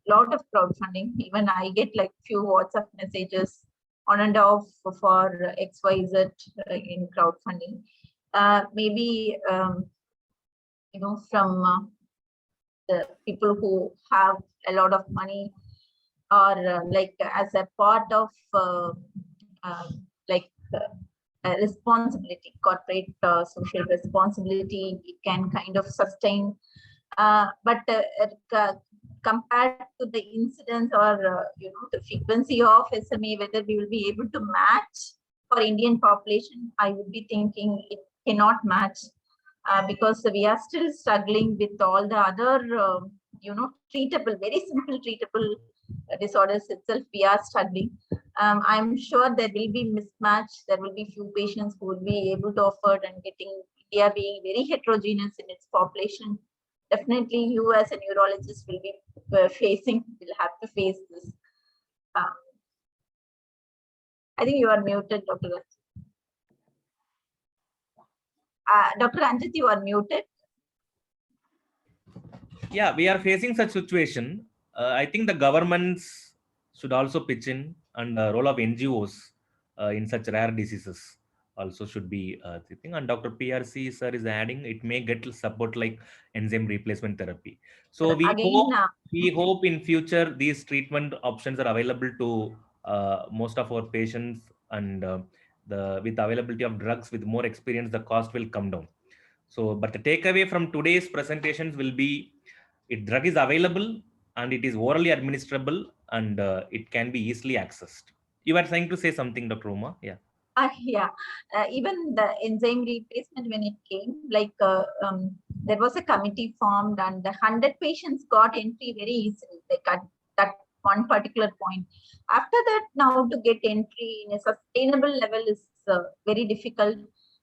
lot of crowdfunding. Even I get like few WhatsApp messages on and off for XYZ in crowdfunding. Maybe from the people who have a lot of money, or like as a part of responsibility, corporate social responsibility. It can kind of sustain, but compared to the incidence or the frequency of SMA, whether we will be able to match for Indian population, I would be thinking it cannot match, because we are still struggling with all the other treatable, very simple treatable disorders itself. We are struggling. I'm sure there will be mismatch. There will be few patients who will be able to afford, and getting India being very heterogeneous in its population. Definitely, you as a neurologist will be will have to face this. I think you are muted, Dr. Ranjit. Dr. Ranjit, you are muted. Yeah, we are facing such situation. I think the governments should also pitch in, and the role of NGOs in such rare diseases also should be the thing. And Dr. PRC sir is adding, it may get support like enzyme replacement therapy. So we hope in future these treatment options are available to most of our patients, and with availability of drugs with more experience, the cost will come down. So, but the takeaway from today's presentations will be, if drug is available and it is orally administrable, and it can be easily accessed. You were trying to say something, Dr. Uma? Yeah. Yeah, even the enzyme replacement, when it came, like there was a committee formed, and the 100 patients got entry very easily. They cut that one particular point. After that, now to get entry in a sustainable level is very difficult.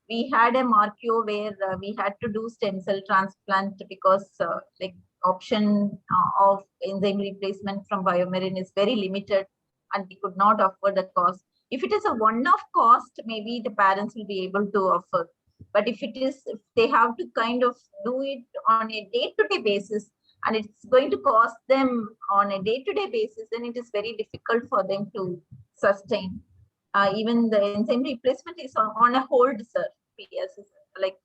We had a Marquio where we had to do stem cell transplant because like option of enzyme replacement from BioMarin is very limited, and we could not afford the cost. If it is a one-off cost, maybe the parents will be able to offer. But if they have to kind of do it on a day-to-day basis, and it's going to cost them on a day-to-day basis, then it is very difficult for them to sustain. Even the enzyme replacement is on a hold, sir. Yes, like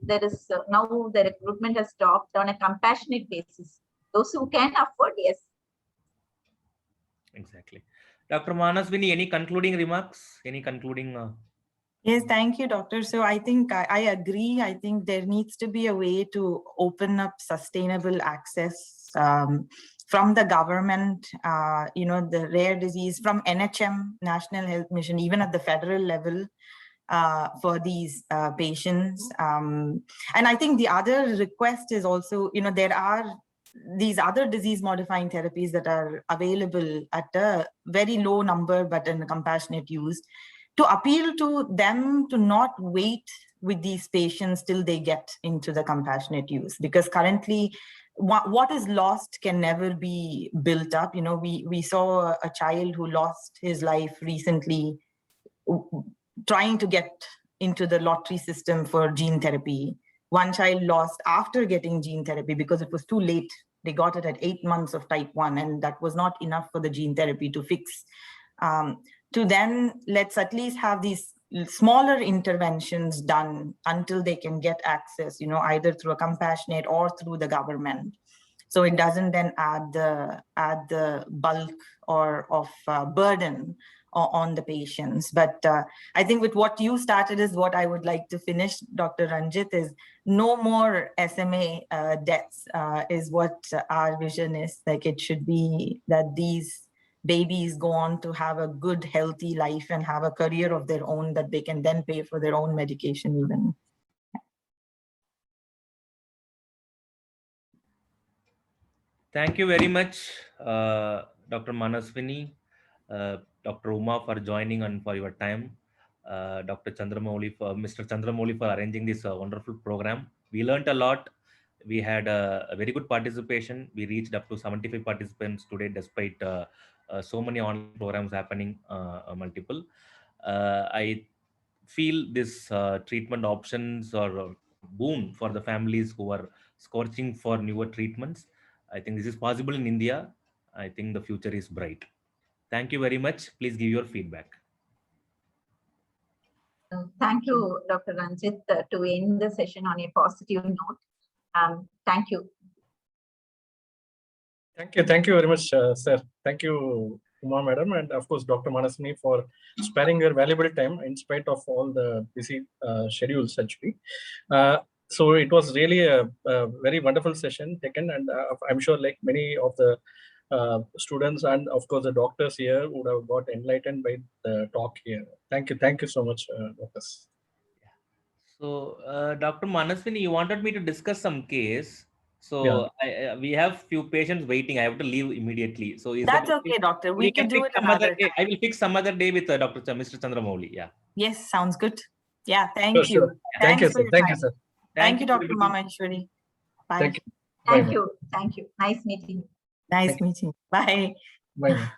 there is now the recruitment has stopped on a compassionate basis. Those who can afford, yes. Exactly. Dr. Manaswini, any concluding remarks? Any concluding? Yes, thank you, doctor. So I think I agree. I think there needs to be a way to open up sustainable access from the government, the rare disease, from NHM, National Health Mission, even at the federal level for these patients. And I think the other request is also, there are these other disease modifying therapies that are available at a very low number, but in compassionate use, to appeal to them to not wait with these patients till they get into the compassionate use, because currently what is lost can never be built up. We saw a child who lost his life recently trying to get into the lottery system for gene therapy. One child lost after getting gene therapy because it was too late. They got it at 8 months of type 1, and that was not enough for the gene therapy to fix. To then, let's at least have these smaller interventions done until they can get access, either through a compassionate or through the government. So it doesn't then add the bulk or of burden on the patients. But I think with what you started is what I would like to finish, Dr. Ranjit, is no more SMA deaths is what our vision is. Like, it should be that these babies go on to have a good, healthy life and have a career of their own that they can then pay for their own medication even. Thank you very much, Dr. Manaswini, Dr. Uma, for joining and for your time. Dr. Mr. Chandramouli for arranging this wonderful program. We learned a lot. We had a very good participation. We reached up to 75 participants today, despite so many online programs happening, multiple. I feel this treatment options are a boon for the families who are searching for newer treatments. I think this is possible in India. I think the future is bright. Thank you very much. Please give your feedback. Thank you, Dr. Ranjit, to end the session on a positive note. Thank you. Thank you very much, sir. Thank you, Uma Madam, and of course, Dr. Manaswini for sparing your valuable time in spite of all the busy schedules, actually. So it was really a very wonderful session taken, and I'm sure like many of the students and of course the doctors here would have got enlightened by the talk here. Thank you so much, doctors. So, Dr. Manaswini, you wanted me to discuss some case. So Yeah. we have few patients waiting. I have to leave immediately. So is That's that okay, doctor. We can do pick it some other another day. time. I will fix some other day with Mr. Chandramouli. Yeah. Yes, sounds good. Yeah, thank Sure. you. Thank you, Thanks for sir. your Thank you, time. sir. Thank you, Dr. everybody. Mameshwari. Bye. Thank you. Thank Bye. you. Thank you. Nice meeting you. Nice meeting you. Bye. Bye.